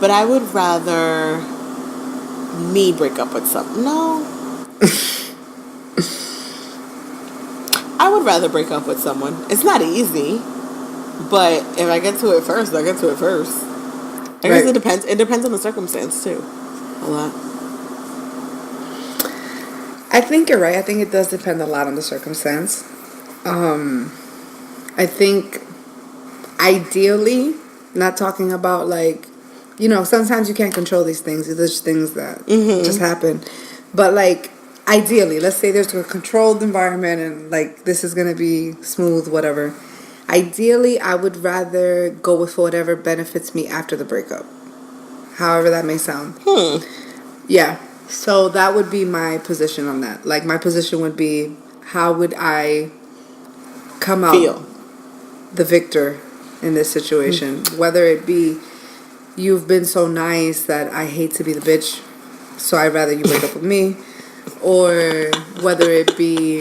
Speaker 3: But I would rather me break up with someone. No. I would rather break up with someone. It's not easy, but if I get to it first, I get to it first. I guess it depends. It depends on the circumstance too, a lot.
Speaker 2: I think you're right. I think it does depend a lot on the circumstance. I think ideally, not talking about like, sometimes you can't control these things. There's just things that just happen. But like, ideally, let's say there's a controlled environment and like this is going to be smooth, whatever. Ideally, I would rather go with whatever benefits me after the breakup. However that may sound. Yeah. So that would be my position on that. Like my position would be, how would I come out the victor in this situation? Whether it be, you've been so nice that I hate to be the bitch, so I'd rather you break up with me. Or whether it be,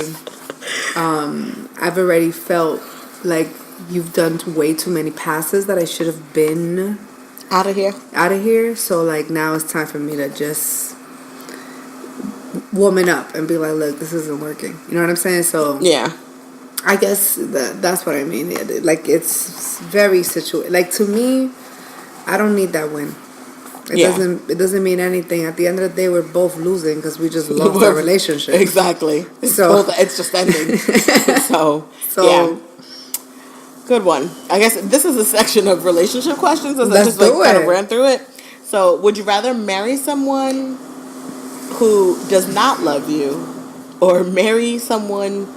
Speaker 2: I've already felt like you've done way too many passes that I should have been
Speaker 3: out of here. So like now it's time for me to just woman up and be like, look, this isn't working. You know what I'm saying? So yeah,
Speaker 2: I guess that's what I mean. Yeah, like it's very like to me, I don't need that win. It doesn't mean anything. At the end of the day, we're both losing because we just lost our relationship.
Speaker 3: Exactly. It's just ending. so yeah. Good one. I guess this is a section of relationship questions. As I just kind of ran through it. So, would you rather marry someone who does not love you, or marry someone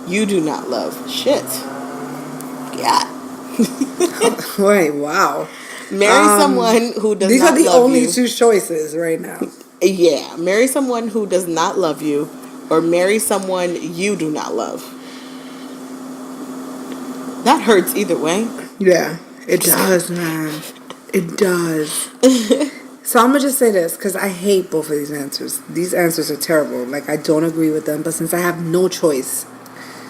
Speaker 3: you do not love? Shit. Yeah.
Speaker 2: Wait. Wow.
Speaker 3: Marry someone who does not love you.
Speaker 2: These are the only two choices right now.
Speaker 3: Yeah. Marry someone who does not love you, or marry someone you do not love. That hurts either way.
Speaker 2: Yeah, it does, man. It does. So I'm going to just say this, because I hate both of these answers. These answers are terrible. Like, I don't agree with them, but since I have no choice,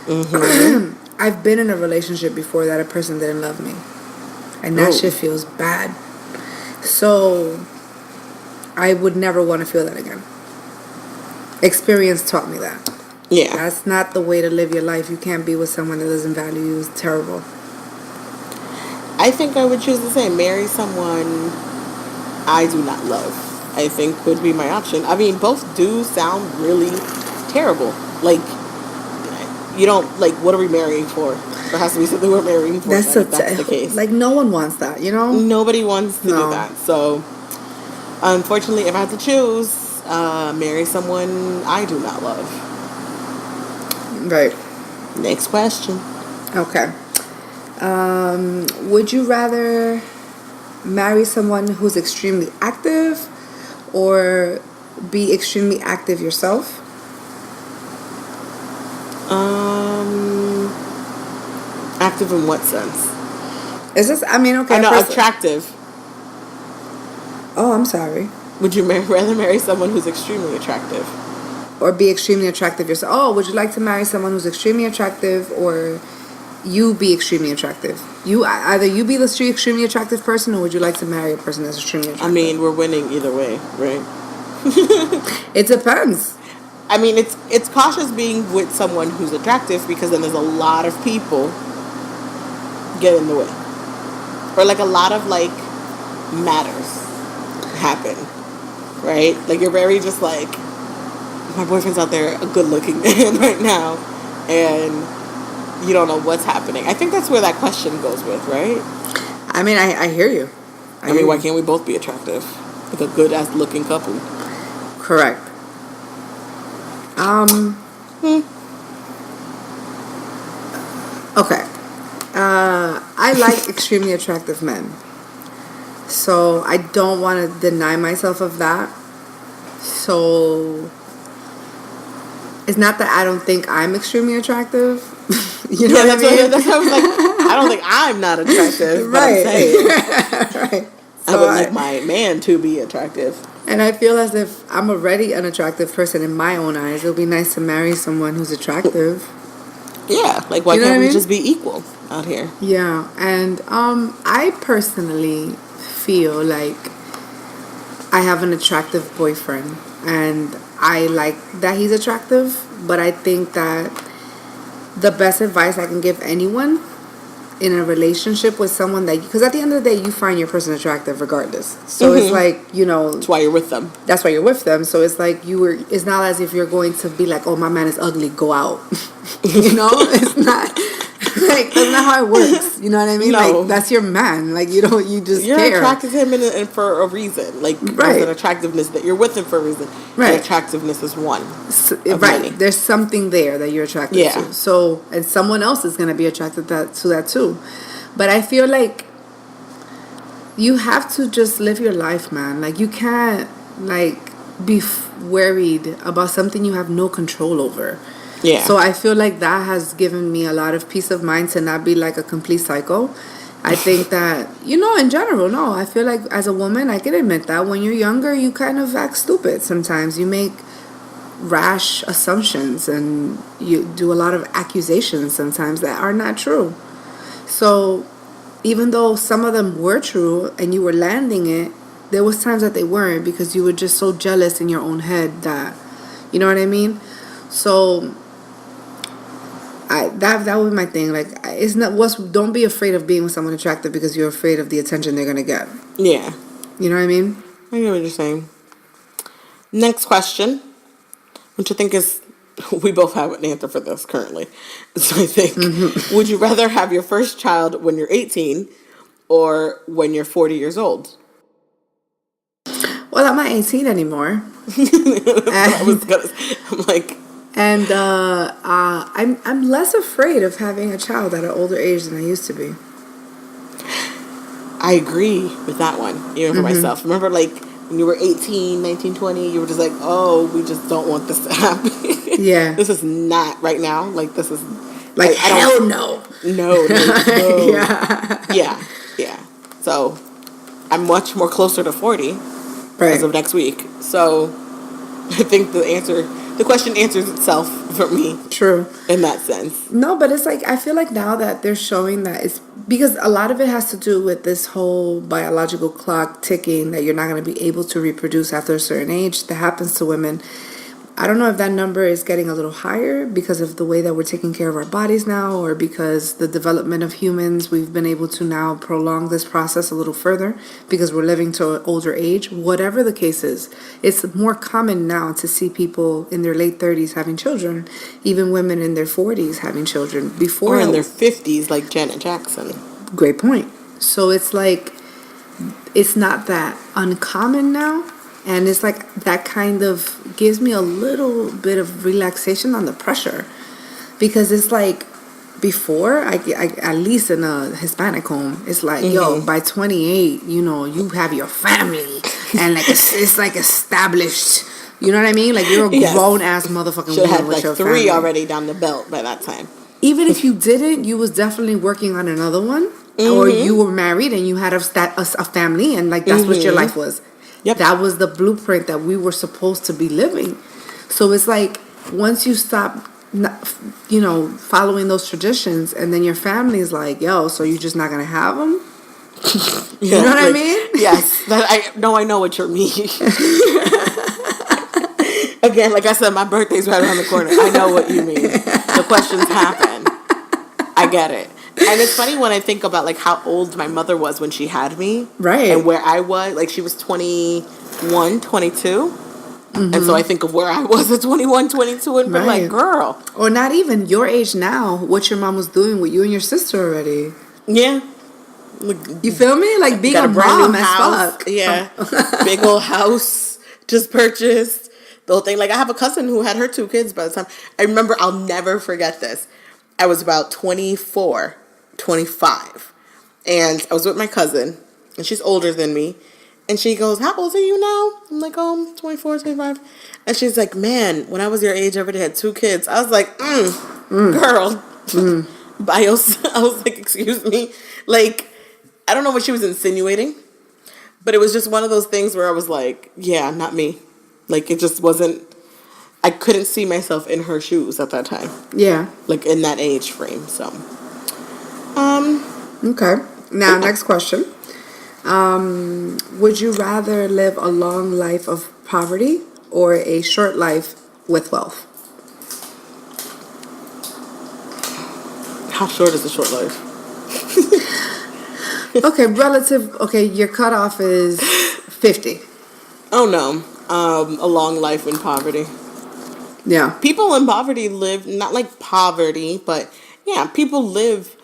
Speaker 2: I've been in a relationship before that a person didn't love me. And that shit feels bad. So I would never want to feel that again. Experience taught me that.
Speaker 3: Yeah.
Speaker 2: That's not the way to live your life. You can't be with someone that doesn't value you. It's terrible.
Speaker 3: I think I would choose the same. Marry someone I do not love, I think would be my option. I mean, both do sound really terrible. Like, you don't, like, what are we marrying for? There has to be something we're marrying for. That's the case.
Speaker 2: Like, no one wants that, you know?
Speaker 3: Nobody wants to do that. So, unfortunately, if I had to choose, marry someone I do not love.
Speaker 2: Right.
Speaker 3: Next question.
Speaker 2: Okay. Would you rather marry someone who's extremely active or be extremely active yourself?
Speaker 3: Active in what sense?
Speaker 2: Is this, I mean, okay.
Speaker 3: I know, attractive.
Speaker 2: Oh, I'm sorry.
Speaker 3: Would you rather marry someone who's extremely attractive?
Speaker 2: Or be extremely attractive yourself? Oh, would you like to marry someone who's extremely attractive, or you be extremely attractive? Either you be the extremely attractive person, or would you like to marry a person that's extremely attractive?
Speaker 3: I mean, we're winning either way, right?
Speaker 2: It depends.
Speaker 3: I mean, it's cautious being with someone who's attractive because then there's a lot of people get in the way. Or like a lot of like matters happen, right? Like you're very just like, my boyfriend's out there a good looking man right now and you don't know what's happening. I think that's where that question goes with, right?
Speaker 2: I mean, I hear you.
Speaker 3: I mean, why can't we both be attractive? Like a good ass looking couple.
Speaker 2: Correct. Okay. I like extremely attractive men. So I don't want to deny myself of that. So it's not that I don't think I'm extremely attractive. You know what I mean?
Speaker 3: That's what I was like, I don't think I'm not attractive. But I'm saying.
Speaker 2: Right.
Speaker 3: So I would like my man to be attractive.
Speaker 2: And I feel as if I'm already an attractive person in my own eyes. It would be nice to marry someone who's attractive.
Speaker 3: Yeah, like why can't we just be equal out here?
Speaker 2: Yeah, and I personally feel like I have an attractive boyfriend, and I like that he's attractive, but I think that the best advice I can give anyone in a relationship with someone that, because at the end of the day, you find your person attractive regardless. So it's like, you know,
Speaker 3: that's why you're with them.
Speaker 2: That's why you're with them. So it's like it's not as if you're going to be like, oh, my man is ugly, go out. You know, it's not like, that's not how it works. You know what I mean?
Speaker 3: No.
Speaker 2: Like, that's your man. Like, you just
Speaker 3: you're
Speaker 2: care.
Speaker 3: attracted to him and for a reason. Like, there's an attractiveness that you're with him for a reason. Right. And attractiveness is one. Right. Many.
Speaker 2: There's something there that you're attracted to. So, and someone else is going to be attracted to that too. But I feel like you have to just live your life, man. Like, you can't, like, be worried about something you have no control over. Yeah. So I feel like that has given me a lot of peace of mind to not be like a complete psycho. I think that, in general, no, I feel like as a woman, I can admit that when you're younger, you kind of act stupid sometimes. You make rash assumptions and you do a lot of accusations sometimes that are not true. So even though some of them were true and you were landing it, there was times that they weren't because you were just so jealous in your own head that, you know what I mean? So that would be my thing. Like, don't be afraid of being with someone attractive because you're afraid of the attention they're gonna get. Yeah. You know what I mean?
Speaker 3: I know what you're saying. Next question, which I think is, we both have an answer for this currently. So I think, would you rather have your first child when you're 18 or when you're 40 years old?
Speaker 2: Well, I'm not 18 anymore.
Speaker 3: I'm like...
Speaker 2: And I'm less afraid of having a child at an older age than I used to be.
Speaker 3: I agree with that one, even for myself. Remember, like, when you were 18, 19, 20, you were just like, oh, we just don't want this to happen. Yeah. This is not right now. Like, this is...
Speaker 2: Like, hell no.
Speaker 3: No. Yeah. So, I'm much more closer to 40 as of next week. So, I think the question answers itself for me. True. In that sense.
Speaker 2: No, but it's like, I feel like now that they're showing that it's, because a lot of it has to do with this whole biological clock ticking that you're not going to be able to reproduce after a certain age. That happens to women. I don't know if that number is getting a little higher because of the way that we're taking care of our bodies now, or because the development of humans, we've been able to now prolong this process a little further because we're living to an older age. Whatever the case is, it's more common now to see people in their late 30s having children, even women in their 40s having children. Before,
Speaker 3: or in their 50s, like Janet Jackson.
Speaker 2: Great point. So it's like, it's not that uncommon now. And it's like that kind of gives me a little bit of relaxation on the pressure. Because it's like before, I at least in a Hispanic home, it's like, yo, by 28, you have your family. And like it's like established. You know what I mean? Like you're a grown-ass motherfucking woman with
Speaker 3: like
Speaker 2: your
Speaker 3: 3
Speaker 2: family.
Speaker 3: already down the belt by that time.
Speaker 2: Even if you didn't, you was definitely working on another one. Or you were married and you had a family and like that's what your life was.
Speaker 3: Yep.
Speaker 2: That was the blueprint that we were supposed to be living. So it's like once you stop, following those traditions, and then your family's like, "Yo, so you're just not gonna have them?" You know what I mean?
Speaker 3: Yes. I know what you mean. Again, like I said, my birthday's right around the corner. I know what you mean. The questions happen. I get it. And it's funny when I think about like how old my mother was when she had me.
Speaker 2: Right.
Speaker 3: And where I was. Like she was 21, 22. Mm-hmm. And so I think of where I was at 21, 22 and been like, girl.
Speaker 2: Or not even your age now, what your mom was doing with you and your sister already.
Speaker 3: Yeah.
Speaker 2: You feel me? Like being a mom as fuck.
Speaker 3: Yeah. Big old house just purchased. The whole thing. Like I have a cousin who had her 2 kids by the time. I remember, I'll never forget this. I was about 24, 25. And I was with my cousin. And she's older than me. And she goes, how old are you now? I'm like, oh, I'm 24, 25. And she's like, man, when I was your age, I already had 2 kids. I was like, girl. Bios. I was like, excuse me. Like, I don't know what she was insinuating. But it was just one of those things where I was like, yeah, not me. Like, it just wasn't, I couldn't see myself in her shoes at that time.
Speaker 2: Yeah.
Speaker 3: Like, in that age frame, so.
Speaker 2: Okay. Now, next question. Would you rather live a long life of poverty or a short life with wealth?
Speaker 3: How short is a short life?
Speaker 2: Okay, your cutoff is 50.
Speaker 3: Oh, no. A long life in poverty.
Speaker 2: Yeah.
Speaker 3: People in poverty live, not like poverty, but yeah, people live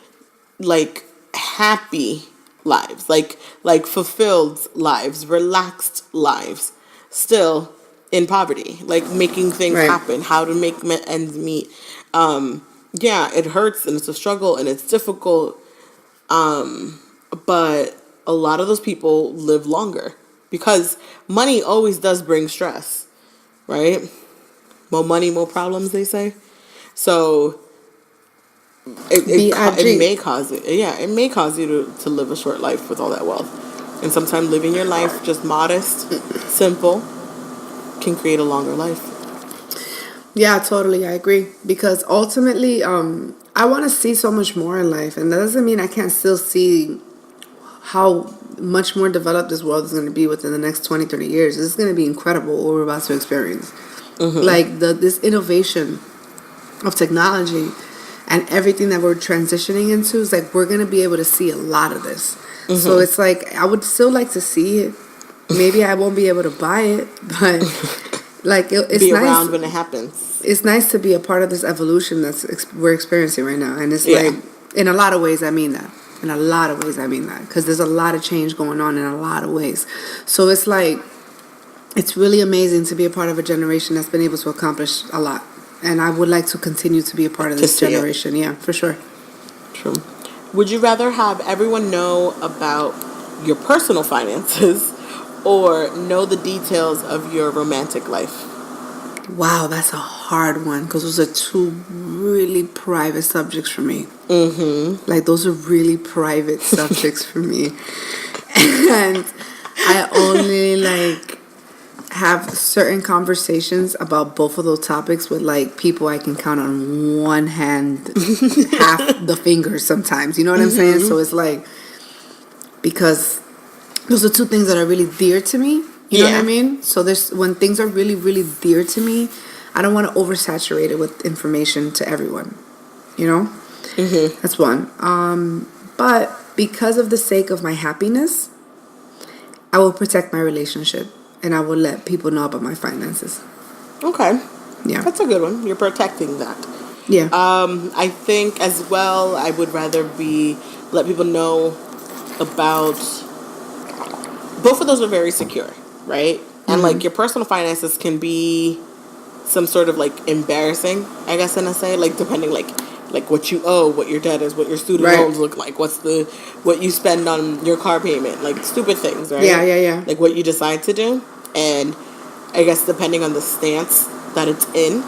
Speaker 3: like happy lives, like fulfilled lives, relaxed lives, still in poverty, like making things happen, how to make ends meet. Yeah, it hurts and it's a struggle and it's difficult. But a lot of those people live longer. Because money always does bring stress, right? More money, more problems, they say. So it may cause it. Yeah, it may cause you to live a short life with all that wealth. And sometimes living your life just modest, simple, can create a longer life.
Speaker 2: Yeah, totally. I agree. Because ultimately, I want to see so much more in life. And that doesn't mean I can't still see how much more developed this world is going to be within the next 20, 30 years. This is going to be incredible what we're about to experience. Mm-hmm. Like this innovation of technology and everything that we're transitioning into is like we're going to be able to see a lot of this. Mm-hmm. So it's like I would still like to see it. Maybe I won't be able to buy it, but like it's
Speaker 3: be
Speaker 2: nice.
Speaker 3: Around when it happens.
Speaker 2: It's nice to be a part of this evolution we're experiencing right now. And it's like, in a lot of ways, I mean that. In a lot of ways, I mean that. Because there's a lot of change going on in a lot of ways. So it's like, it's really amazing to be a part of a generation that's been able to accomplish a lot. And I would like to continue to be a part of this generation. Yeah, for sure.
Speaker 3: True. Would you rather have everyone know about your personal finances or know the details of your romantic life?
Speaker 2: Wow, that's a hard one because those are 2 really private subjects for me.
Speaker 3: Mm-hmm.
Speaker 2: Like, those are really private subjects for me. And I only, like, have certain conversations about both of those topics with, like, people I can count on one hand, half the fingers sometimes. You know what I'm saying? So it's like, because those are 2 things that are really dear to me. You know what I mean? So when things are really, really dear to me, I don't want to oversaturate it with information to everyone. You know? Mm-hmm. That's one. But because of the sake of my happiness, I will protect my relationship and I will let people know about my finances.
Speaker 3: Okay.
Speaker 2: Yeah.
Speaker 3: That's a good one. You're protecting that.
Speaker 2: Yeah.
Speaker 3: I think as well, I would rather let people know about, both of those are very secure. Right? And like your personal finances can be some sort of like embarrassing, I guess, in a say, like depending like what you owe, what your debt is, what your student loans look like, what you spend on your car payment, like stupid things, right?
Speaker 2: Yeah.
Speaker 3: Like what you decide to do. And I guess depending on the stance that it's in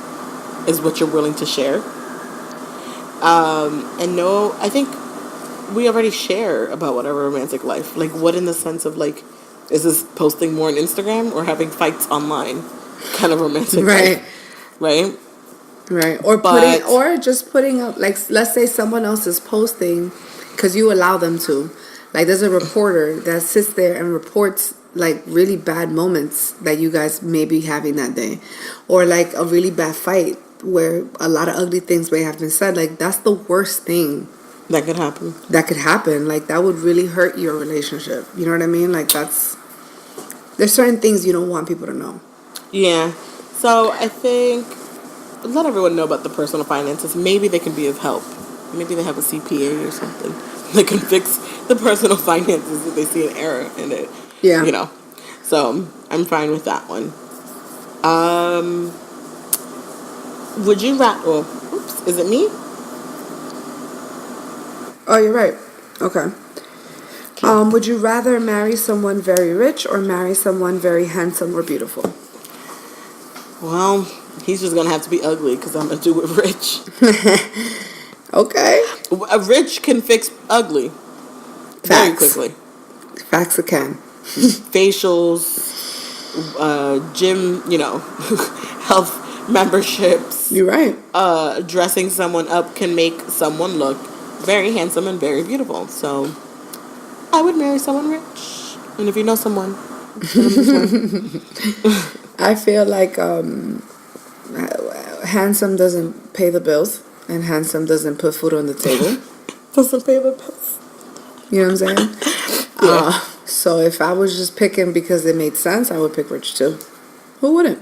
Speaker 3: is what you're willing to share. And no, I think we already share about whatever romantic life. Like what in the sense of like Is this posting more on Instagram or having fights online? Kind of romantic.
Speaker 2: Right.
Speaker 3: Right?
Speaker 2: Right. Or just putting up, like, let's say someone else is posting because you allow them to. Like, there's a reporter that sits there and reports, like, really bad moments that you guys may be having that day. Or, like, a really bad fight where a lot of ugly things may have been said. Like, that's the worst thing.
Speaker 3: That could happen.
Speaker 2: Like, that would really hurt your relationship. You know what I mean? Like, there's certain things you don't want people to know.
Speaker 3: Yeah. So, I think, let everyone know about the personal finances. Maybe they can be of help. Maybe they have a CPA or something that can fix the personal finances if they see an error in it.
Speaker 2: Yeah.
Speaker 3: You know. So, I'm fine with that one. Would you rather... oops, is it me?
Speaker 2: Oh, you're right. Okay. Would you rather marry someone very rich or marry someone very handsome or beautiful?
Speaker 3: Well, he's just going to have to be ugly because I'm going to do it rich.
Speaker 2: Okay.
Speaker 3: A rich can fix ugly. Very quickly.
Speaker 2: Facts it can.
Speaker 3: Facials, gym, health memberships.
Speaker 2: You're right.
Speaker 3: Dressing someone up can make someone look very handsome and very beautiful. So I would marry someone rich. And if you know someone,
Speaker 2: I feel like handsome doesn't pay the bills and handsome doesn't put food on the table.
Speaker 3: Doesn't pay the bills.
Speaker 2: You know what I'm saying? Yeah. So if I was just picking because it made sense, I would pick rich too. Who wouldn't?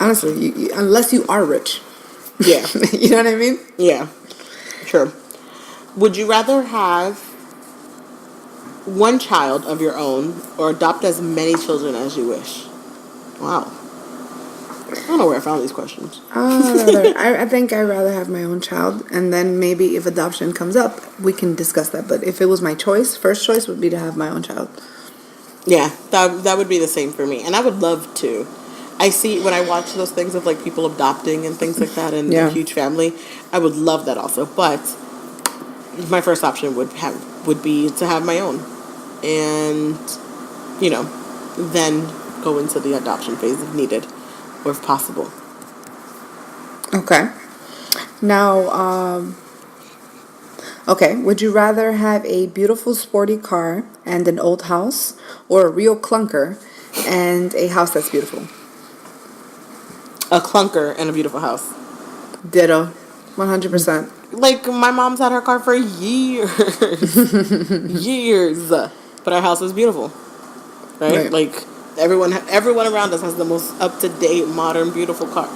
Speaker 2: Honestly, unless you are rich.
Speaker 3: Yeah.
Speaker 2: You know what I mean?
Speaker 3: Yeah. Sure. Would you rather have one child of your own or adopt as many children as you wish? Wow. I don't know where I found these questions.
Speaker 2: I think I'd rather have my own child, and then maybe if adoption comes up, we can discuss that. But if it was my choice, first choice would be to have my own child.
Speaker 3: Yeah, that would be the same for me. And I would love to. I see when I watch those things of like people adopting and things like that and a huge family, I would love that also. But my first option would be to have my own. And, then go into the adoption phase if needed. Or if possible.
Speaker 2: Okay. Now, would you rather have a beautiful sporty car and an old house, or a real clunker and a house that's beautiful?
Speaker 3: A clunker and a beautiful house.
Speaker 2: Ditto. 100%.
Speaker 3: Like, my mom's had her car for years. Years. But our house is beautiful. Right? Like... Everyone around us has the most up-to-date, modern, beautiful car.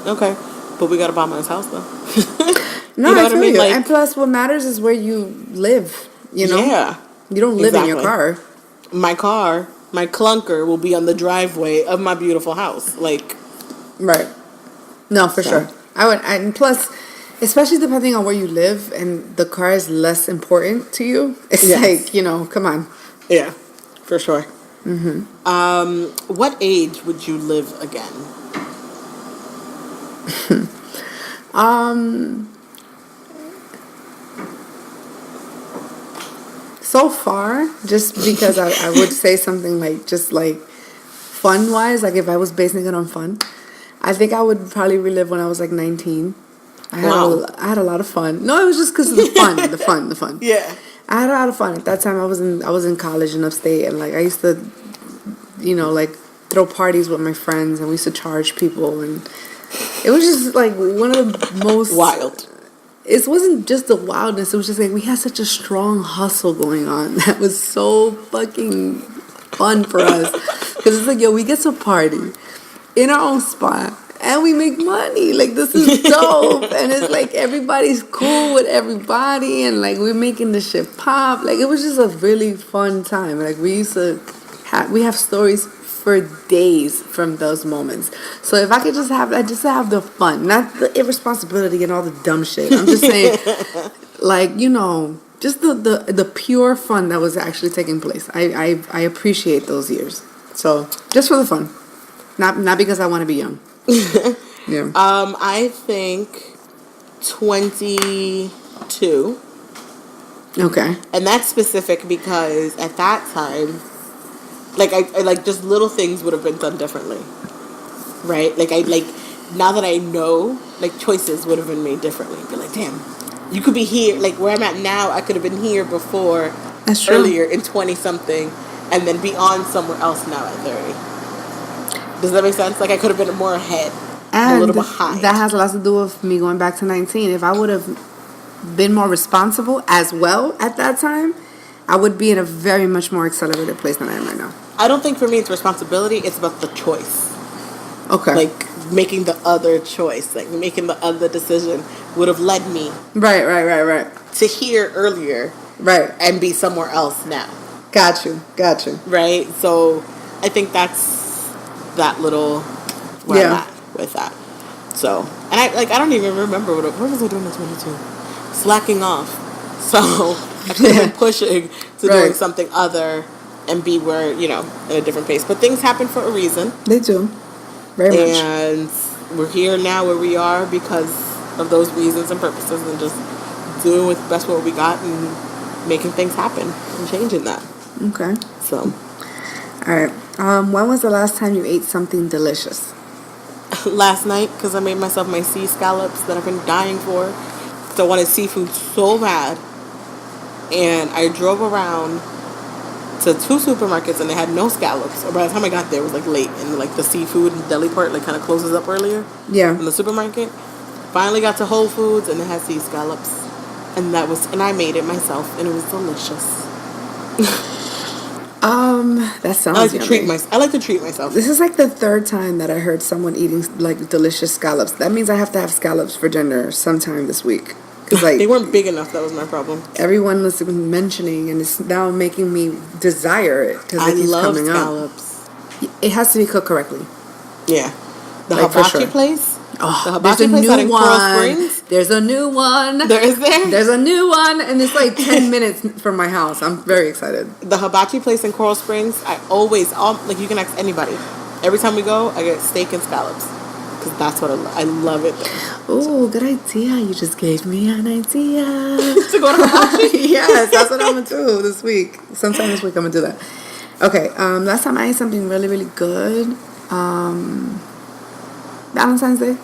Speaker 3: Okay. But we got to buy my house, though.
Speaker 2: No, I feel you. Like, and plus, what matters is where you live, Yeah. You don't live in your car.
Speaker 3: My clunker, will be on the driveway of my beautiful house. Like...
Speaker 2: Right. No, for sure. And plus, especially depending on where you live and the car is less important to you, it's like, come on.
Speaker 3: Yeah, for sure. Mm-hmm. What age would you live again?
Speaker 2: So far, just because I would say something like, just like fun-wise, like if I was basing it on fun, I think I would probably relive when I was like 19. I had a lot of fun. No, it was just because of the fun, the fun. Yeah. I had a lot of fun. At that time, I was in college in upstate, and like I used to, like throw parties with my friends, and we used to charge people, and it was just like one of the most
Speaker 3: wild.
Speaker 2: It wasn't just the wildness. It was just like we had such a strong hustle going on that was so fucking fun for us, because it's like, yo, we get to party in our own spot. And we make money. Like, this is dope. And it's like everybody's cool with everybody. And, like, we're making this shit pop. Like, it was just a really fun time. Like, we have stories for days from those moments. So if I could just have the fun, not the irresponsibility and all the dumb shit. I'm just saying, like, just the pure fun that was actually taking place. I appreciate those years. So, just for the fun. Not because I want to be young. Yeah.
Speaker 3: I think 22.
Speaker 2: Okay.
Speaker 3: And that's specific because at that time, Like I like just little things would have been done differently, right? Like now that I know, like choices would have been made differently. Be like, damn, you could be here. Like where I'm at now, I could have been here before,
Speaker 2: That's true.
Speaker 3: earlier in 20 something, and then be on somewhere else now at 30. Does that make sense? Like I could have been more ahead,
Speaker 2: And
Speaker 3: a little behind.
Speaker 2: that has a lot to do with me going back to 19. If I would have been more responsible as well at that time, I would be in a very much more accelerated place than I am right now.
Speaker 3: I don't think for me it's responsibility. It's about the choice.
Speaker 2: Okay.
Speaker 3: Like making the other choice, like making the other decision would have led me
Speaker 2: Right.
Speaker 3: to here earlier,
Speaker 2: Right.
Speaker 3: and be somewhere else now.
Speaker 2: Got you.
Speaker 3: Right? So I think that's that little where I'm
Speaker 2: Yeah.
Speaker 3: at with that. So, and I don't even remember what was I doing at 22? Slacking off. So I could have been pushing to doing
Speaker 2: Right.
Speaker 3: something other and be where, in a different pace. But things happen for a reason.
Speaker 2: They do. Very much.
Speaker 3: And we're here now where we are because of those reasons and purposes, and just doing with best what we got and making things happen and changing that.
Speaker 2: Okay.
Speaker 3: So
Speaker 2: All right. When was the last time you ate something delicious?
Speaker 3: last night, because I made myself my sea scallops that I've been dying for, because I wanted seafood so bad, and I drove around to 2 supermarkets and they had no scallops. Or by the time I got there, it was like late, and like the seafood and deli part like kind of closes up earlier.
Speaker 2: Yeah.
Speaker 3: In the supermarket. Finally got to Whole Foods and it had sea scallops, and I made it myself, and it was delicious.
Speaker 2: That sounds
Speaker 3: I like to
Speaker 2: yummy.
Speaker 3: treat myself.
Speaker 2: This is like the third time that I heard someone eating like delicious scallops. That means I have to have scallops for dinner sometime this week. Because like
Speaker 3: They weren't big enough. That was my problem.
Speaker 2: everyone was mentioning, and it's now making me desire it because
Speaker 3: I
Speaker 2: it keeps
Speaker 3: love
Speaker 2: coming
Speaker 3: scallops.
Speaker 2: up. It has to be cooked correctly.
Speaker 3: Yeah. The
Speaker 2: Like, for
Speaker 3: hibachi
Speaker 2: sure.
Speaker 3: place.
Speaker 2: Oh,
Speaker 3: The
Speaker 2: there's
Speaker 3: hibachi
Speaker 2: a
Speaker 3: place out in
Speaker 2: new
Speaker 3: Coral
Speaker 2: one.
Speaker 3: Springs.
Speaker 2: There's a new one.
Speaker 3: There is there?
Speaker 2: There's a new one, and it's like 10 minutes from my house. I'm very excited.
Speaker 3: The hibachi place in Coral Springs, like you can ask anybody. Every time we go, I get steak and scallops. Because that's what I love it there.
Speaker 2: Oh, good idea. You just gave me an idea.
Speaker 3: To go to hibachi?
Speaker 2: Yes, that's what I'm going to do this week. Sometime this week I'm going to do that. Okay, last time I ate something really, really good. Valentine's Day.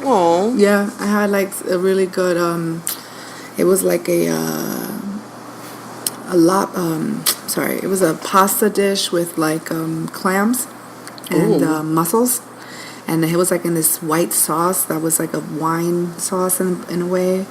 Speaker 3: Oh.
Speaker 2: Yeah, I had like a really good, it was like it was a pasta dish with like clams and mussels, and it was like in this white sauce that was like a wine sauce in a way,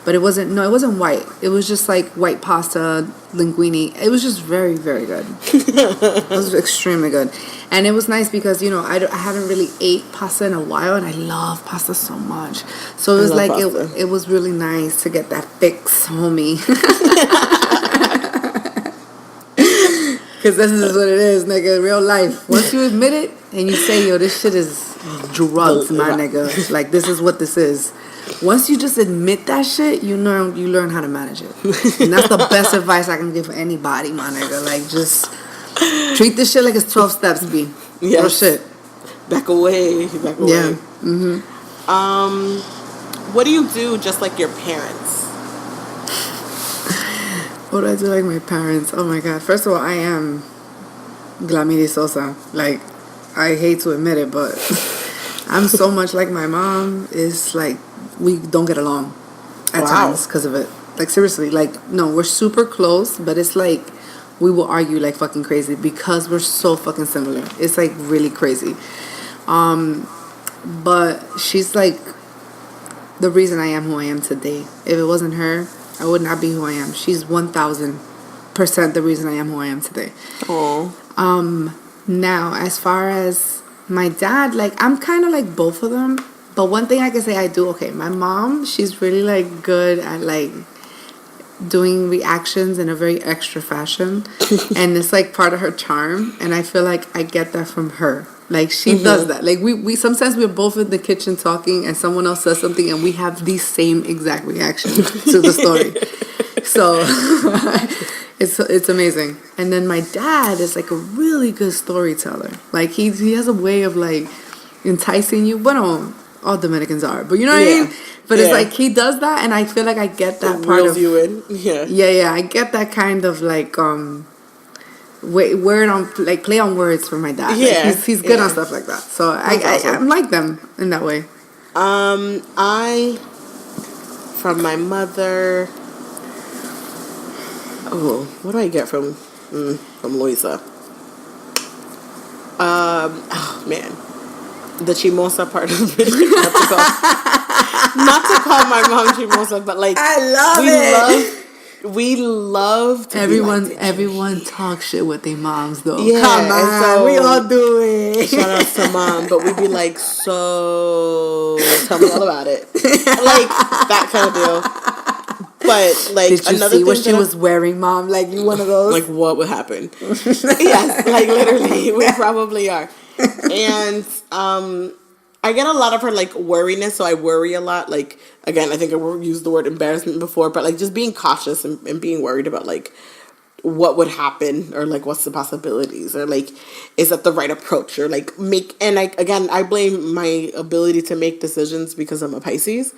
Speaker 2: but it wasn't white, it was just like white pasta linguine. It was just very, very good. It was extremely good, and it was nice because I haven't really ate pasta in a while, and I love pasta so much, so it was like it was really nice to get that fix, homie. Because this is what it is, nigga. Real life. Once you admit it and you say, yo, this shit is drugs, my nigga. Like, this is what this is. Once you just admit that shit, you learn how to manage it. And that's the best advice I can give anybody, my nigga. Like, just treat this shit like it's 12 steps, B.
Speaker 3: Yes.
Speaker 2: Real shit.
Speaker 3: Back away.
Speaker 2: Yeah. Mm-hmm.
Speaker 3: What do you do just like your parents?
Speaker 2: What do I do like my parents? Oh my God. First of all, I am Glamidi Sosa. Like, I hate to admit it, but I'm so much like my mom. It's like we don't get along at times because of it. Like, seriously. Like, no, we're super close, but it's like we will argue like fucking crazy because we're so fucking similar. It's like really crazy. But she's like the reason I am who I am today. If it wasn't her, I would not be who I am. She's 1,000% the reason I am who I am today.
Speaker 3: Oh.
Speaker 2: Now, as far as my dad, like, I'm kind of like both of them. But one thing I can say I do, okay, my mom, she's really, like, good at, like, doing reactions in a very extra fashion. And it's, like, part of her charm. And I feel like I get that from her. Like, she does that. Like, we sometimes we're both in the kitchen talking and someone else says something and we have the same exact reaction to the story. So, it's amazing. And then my dad is, like, a really good storyteller. Like, he has a way of, like, enticing you. Bueno, all Dominicans are. But you know what I mean? But it's, like, he does that and I feel like I get that part of...
Speaker 3: you in. Yeah.
Speaker 2: Yeah, I get that kind of, like, word on like play on words for my dad.
Speaker 3: Yeah,
Speaker 2: like, he's good on stuff like that. So I'm like them in that way.
Speaker 3: I from my mother. Oh, what do I get from Louisa? Oh man, the chimosa part of it. Not to call my mom chimosa, but like
Speaker 2: I love it.
Speaker 3: We love to
Speaker 2: everyone talks shit with their moms though.
Speaker 3: Yeah,
Speaker 2: come on,
Speaker 3: so,
Speaker 2: we all do it.
Speaker 3: Shout out to mom, but we'd be like, so tell me all about it, like that kind of deal. But like,
Speaker 2: did you
Speaker 3: another
Speaker 2: see
Speaker 3: thing
Speaker 2: what she was wearing, mom? Like you one of those?
Speaker 3: Like what would happen? Yes, like literally, we probably are. And I get a lot of her like worriness, so I worry a lot. Like again, I think I used the word embarrassment before, but like just being cautious and being worried about like what would happen or like what's the possibilities or like is that the right approach or like I blame my ability to make decisions because I'm a Pisces,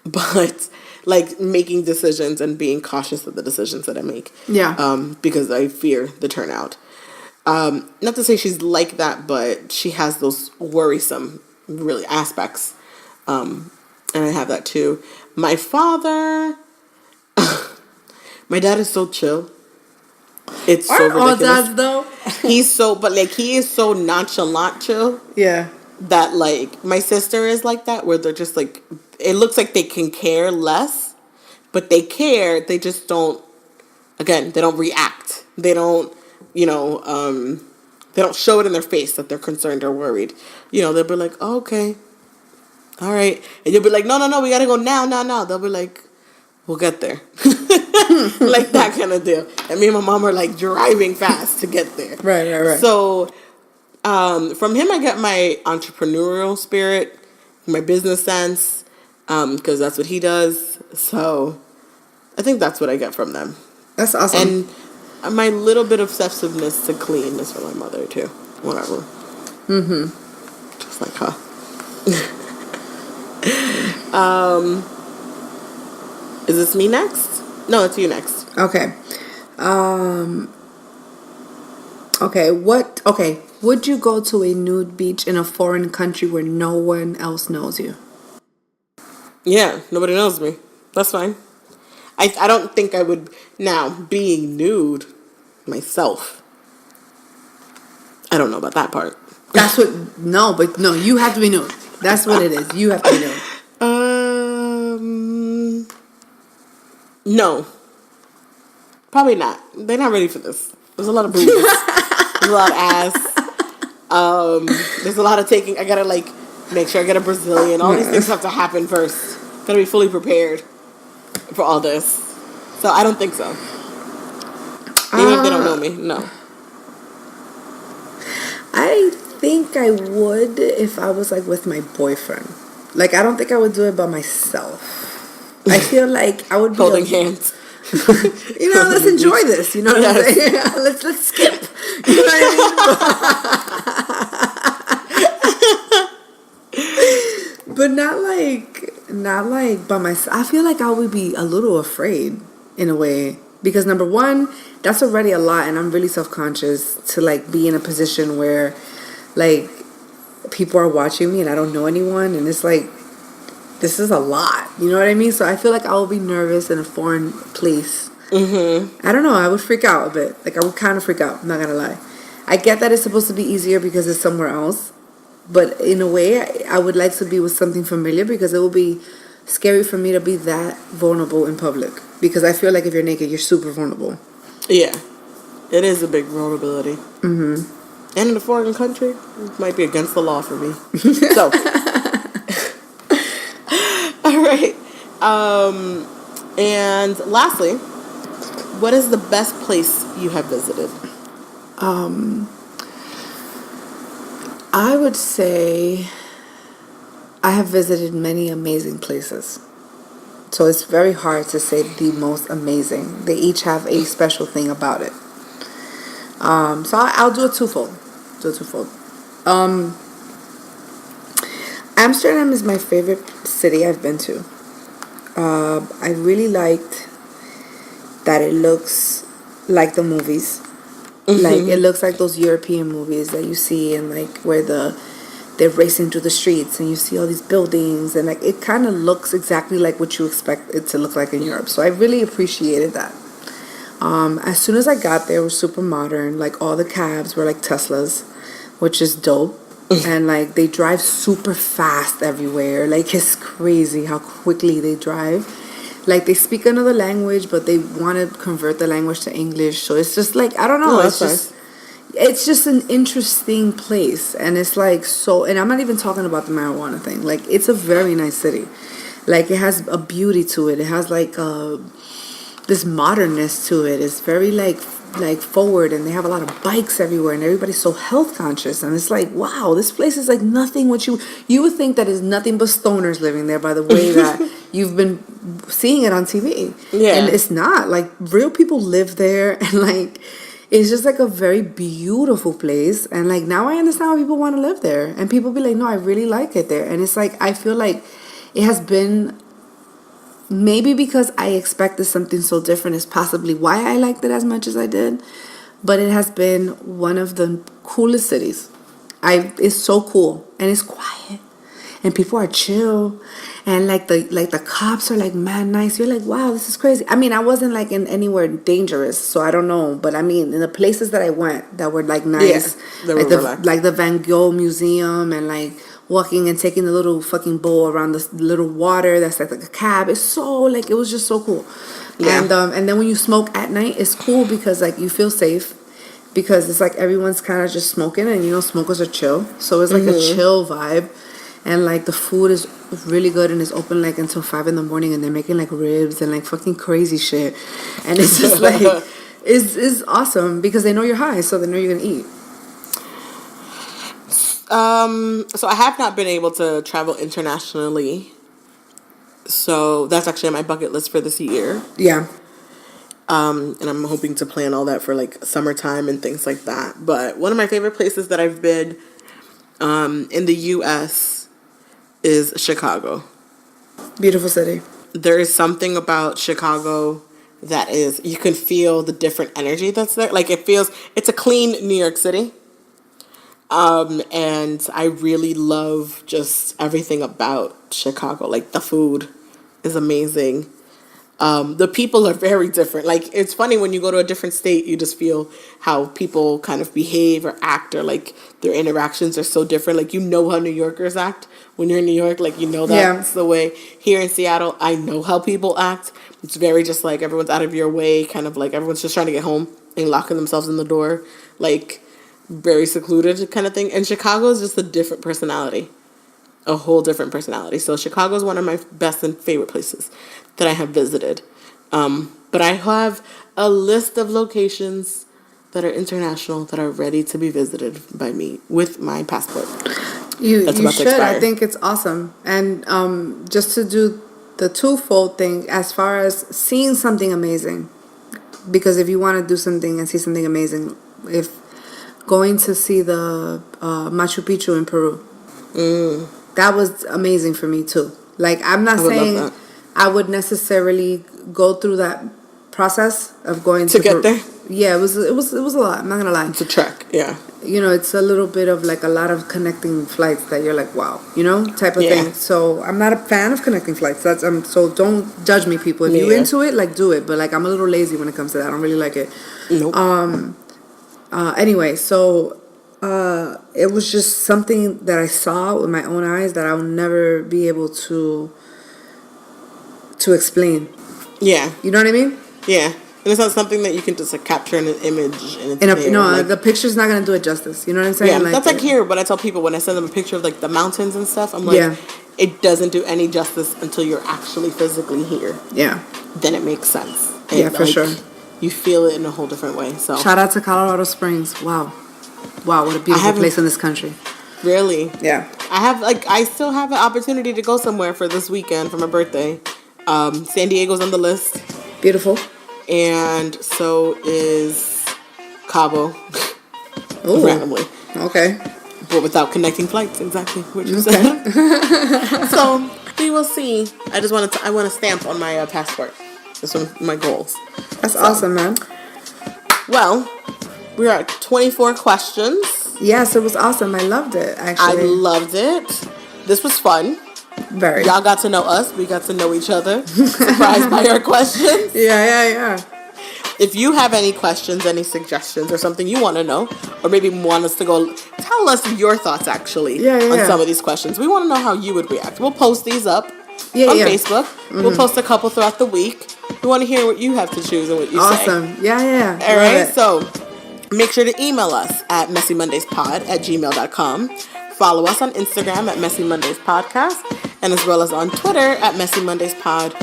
Speaker 3: but like making decisions and being cautious of the decisions that I make.
Speaker 2: Yeah.
Speaker 3: Because I fear the turnout. Not to say she's like that, but she has those worrisome really aspects. And I have that too. My father, my dad is so chill. It's so ridiculous.
Speaker 2: All dads though?
Speaker 3: He is so nonchalant chill.
Speaker 2: Yeah.
Speaker 3: That like my sister is like that, where they're just like, it looks like they can care less, but they care. They just don't. Again, they don't react. They don't. They don't show it in their face that they're concerned or worried. They'll be like, oh, okay, all right, and you'll be like, no, we gotta go now. They'll be like, we'll get there, like that kind of deal. And me and my mom are like driving fast to get there.
Speaker 2: Right.
Speaker 3: So, from him, I get my entrepreneurial spirit, my business sense, because that's what he does. So, I think that's what I get from them.
Speaker 2: That's awesome.
Speaker 3: And my little bit of obsessiveness to clean is from my mother too. Whatever. Mm-hmm. Just like her. Is this me next? No, it's you next.
Speaker 2: Okay. Okay. Would you go to a nude beach in a foreign country where no one else knows you?
Speaker 3: Yeah, nobody knows me. That's fine. I don't think I would, now, being nude myself, I don't know about that part.
Speaker 2: You have to be nude. That's what it is. You have to be nude.
Speaker 3: No. Probably not. They're not ready for this. There's a lot of boobs. There's a lot of ass. There's a lot of taking, I gotta like, make sure I get a Brazilian. All these things have to happen first. Gotta be fully prepared for all this. So I don't think so. Even if they don't know me, no.
Speaker 2: I think I would if I was like with my boyfriend. Like I don't think I would do it by myself. I feel like I would be
Speaker 3: holding hands.
Speaker 2: Let's enjoy this. You know what I'm saying? let's skip. You know what I mean? But not like by myself. I feel like I would be a little afraid in a way because number one, that's already a lot, and I'm really self-conscious to like be in a position where like people are watching me and I don't know anyone, and it's like this is a lot. You know what I mean? So I feel like I will be nervous in a foreign place. Mm-hmm. I don't know. I would freak out a bit. Like I would kind of freak out. I'm not gonna lie. I get that it's supposed to be easier because it's somewhere else. But in a way, I would like to be with something familiar because it will be scary for me to be that vulnerable in public. Because I feel like if you're naked, you're super vulnerable. Yeah.
Speaker 3: It is a big vulnerability. Mm-hmm. And in a foreign country, it might be against the law for me. So. All right. And lastly, what is the best place you have visited?
Speaker 2: I would say I have visited many amazing places. So it's very hard to say the most amazing. They each have a special thing about it. So I'll do a twofold. Amsterdam is my favorite city I've been to. I really liked that it looks like the movies. Like, it looks like those European movies that you see, and like where they're racing through the streets and you see all these buildings, and like it kind of looks exactly like what you expect it to look like in Europe. So I really appreciated that. As soon as I got there, it was super modern. Like, all the cabs were like Teslas, which is dope. And like they drive super fast everywhere. Like, it's crazy how quickly they drive. Like, they speak another language, but they want to convert the language to English. So it's just like, I don't know. It's just an interesting place. And it's like, so, and I'm not even talking about the marijuana thing. Like, it's a very nice city. Like, it has a beauty to it. It has like this modernness to it. It's very like forward, and they have a lot of bikes everywhere, and everybody's so health conscious. And it's like, wow, this place is like nothing what you would think that is nothing but stoners living there, by the way that you've been seeing it on TV. Yeah. And it's not. Like, real people live there, and like it's just like a very beautiful place. And like, now I understand why people want to live there, and people be like, no, I really like it there. And it's like, I feel like it has been, maybe because I expected something so different is possibly why I liked it as much as I did. But it has been one of the coolest cities. It's so cool, and it's quiet, and people are chill, and like the cops are like mad nice. You're like, wow, this is crazy. I mean, I wasn't like in anywhere dangerous, so I don't know. But I mean, in the places that I went that were like nice, like the Van Gogh Museum, and like walking and taking the little fucking bowl around the little water that's like a cab. It's so like, it was just so cool. Yeah. And then when you smoke at night, it's cool because like you feel safe, because it's like everyone's kind of just smoking, and you know, smokers are chill, so it's like a chill vibe. And like the food is really good, and it's open like until 5 a.m, and they're making like ribs and like fucking crazy shit, and it's just like it's awesome because they know you're high, so they know you're gonna eat.
Speaker 3: So I have not been able to travel internationally. So that's actually on my bucket list for this year. Yeah. And I'm hoping to plan all that for like summertime and things like that. But one of my favorite places that I've been in the U.S. is Chicago.
Speaker 2: Beautiful city.
Speaker 3: There is something about Chicago that is, you can feel the different energy that's there. Like, it's a clean New York City. And I really love just everything about Chicago. Like, the food is amazing. The people are very different. Like, it's funny when you go to a different state, you just feel how people kind of behave or act, or like their interactions are so different. Like, you know how New Yorkers act when you're in New York. Like, you know that's the way. Here in Seattle, I know how people act. It's very just like everyone's out of your way, kind of like everyone's just trying to get home and locking themselves in the door. Like, very secluded kind of thing. And Chicago is just a different personality. A whole different personality. So Chicago is one of my best and favorite places that I have visited. But I have a list of locations that are international that are ready to be visited by me with my passport.
Speaker 2: You should. I think it's awesome. And just to do the twofold thing, as far as seeing something amazing, because if you want to do something and see something amazing, if going to see the Machu Picchu in Peru, that was amazing for me too. Like, I'm not saying I would necessarily go through that process of going to
Speaker 3: get there.
Speaker 2: Yeah, it was a lot. I'm not gonna lie.
Speaker 3: It's a trek. Yeah.
Speaker 2: You know, it's a little bit of like a lot of connecting flights that you're like, wow, you know, type of thing. So I'm not a fan of connecting flights. So don't judge me, people. If you're into it, like, do it. But like, I'm a little lazy when it comes to that. I don't really like it. Nope. Anyway, so it was just something that I saw with my own eyes that I'll never be able to explain. Yeah. You know what I mean?
Speaker 3: Yeah. And it's not something that you can just like capture in an image. And
Speaker 2: the picture's not going to do it justice. You know what I'm saying?
Speaker 3: Yeah, that's like here. But I tell people when I send them a picture of like the mountains and stuff, I'm like, it doesn't do any justice until you're actually physically here. Yeah. Then it makes sense. And
Speaker 2: for sure.
Speaker 3: You feel it in a whole different way. So
Speaker 2: shout out to Colorado Springs. Wow, what a beautiful place in this country.
Speaker 3: Really? Yeah. I still have an opportunity to go somewhere for this weekend for my birthday. San Diego's on the list.
Speaker 2: Beautiful.
Speaker 3: And so is Cabo.
Speaker 2: Ooh.
Speaker 3: Randomly.
Speaker 2: Okay.
Speaker 3: But without connecting flights, exactly what you said. So we will see. I want a stamp on my passport. That's one of my goals.
Speaker 2: That's awesome, man.
Speaker 3: Well, We're at 24 questions.
Speaker 2: Yes, it was awesome. I loved it,
Speaker 3: I
Speaker 2: actually.
Speaker 3: loved it. This was fun.
Speaker 2: Very.
Speaker 3: Y'all got to know us. We got to know each other. Surprised by our questions.
Speaker 2: Yeah.
Speaker 3: If you have any questions, any suggestions, or something you want to know, or maybe want us to go, tell us your thoughts, actually, on some of these questions. We want to know how you would react. We'll post these up on Facebook. Mm-hmm. We'll post a couple throughout the week. We want to hear what you have to choose and what you say.
Speaker 2: Awesome. Yeah.
Speaker 3: All right, so make sure to email us at messymondayspod@gmail.com. Follow us on Instagram at Messy Mondays Podcast, and as well as on Twitter at Messy Mondays Pod.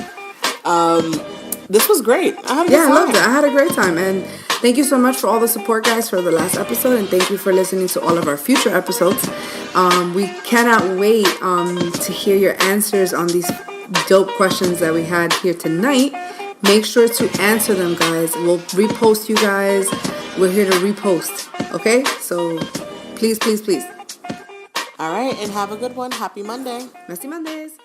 Speaker 3: This was great. I had a good time.
Speaker 2: I loved it. I had a great time. And thank you so much for all the support, guys, for the last episode. And thank you for listening to all of our future episodes. We cannot wait to hear your answers on these dope questions that we had here tonight. Make sure to answer them, guys. We'll repost you guys. We're here to repost. Okay? So please.
Speaker 3: All right. And have a good one. Happy Monday.
Speaker 2: Messy Mondays.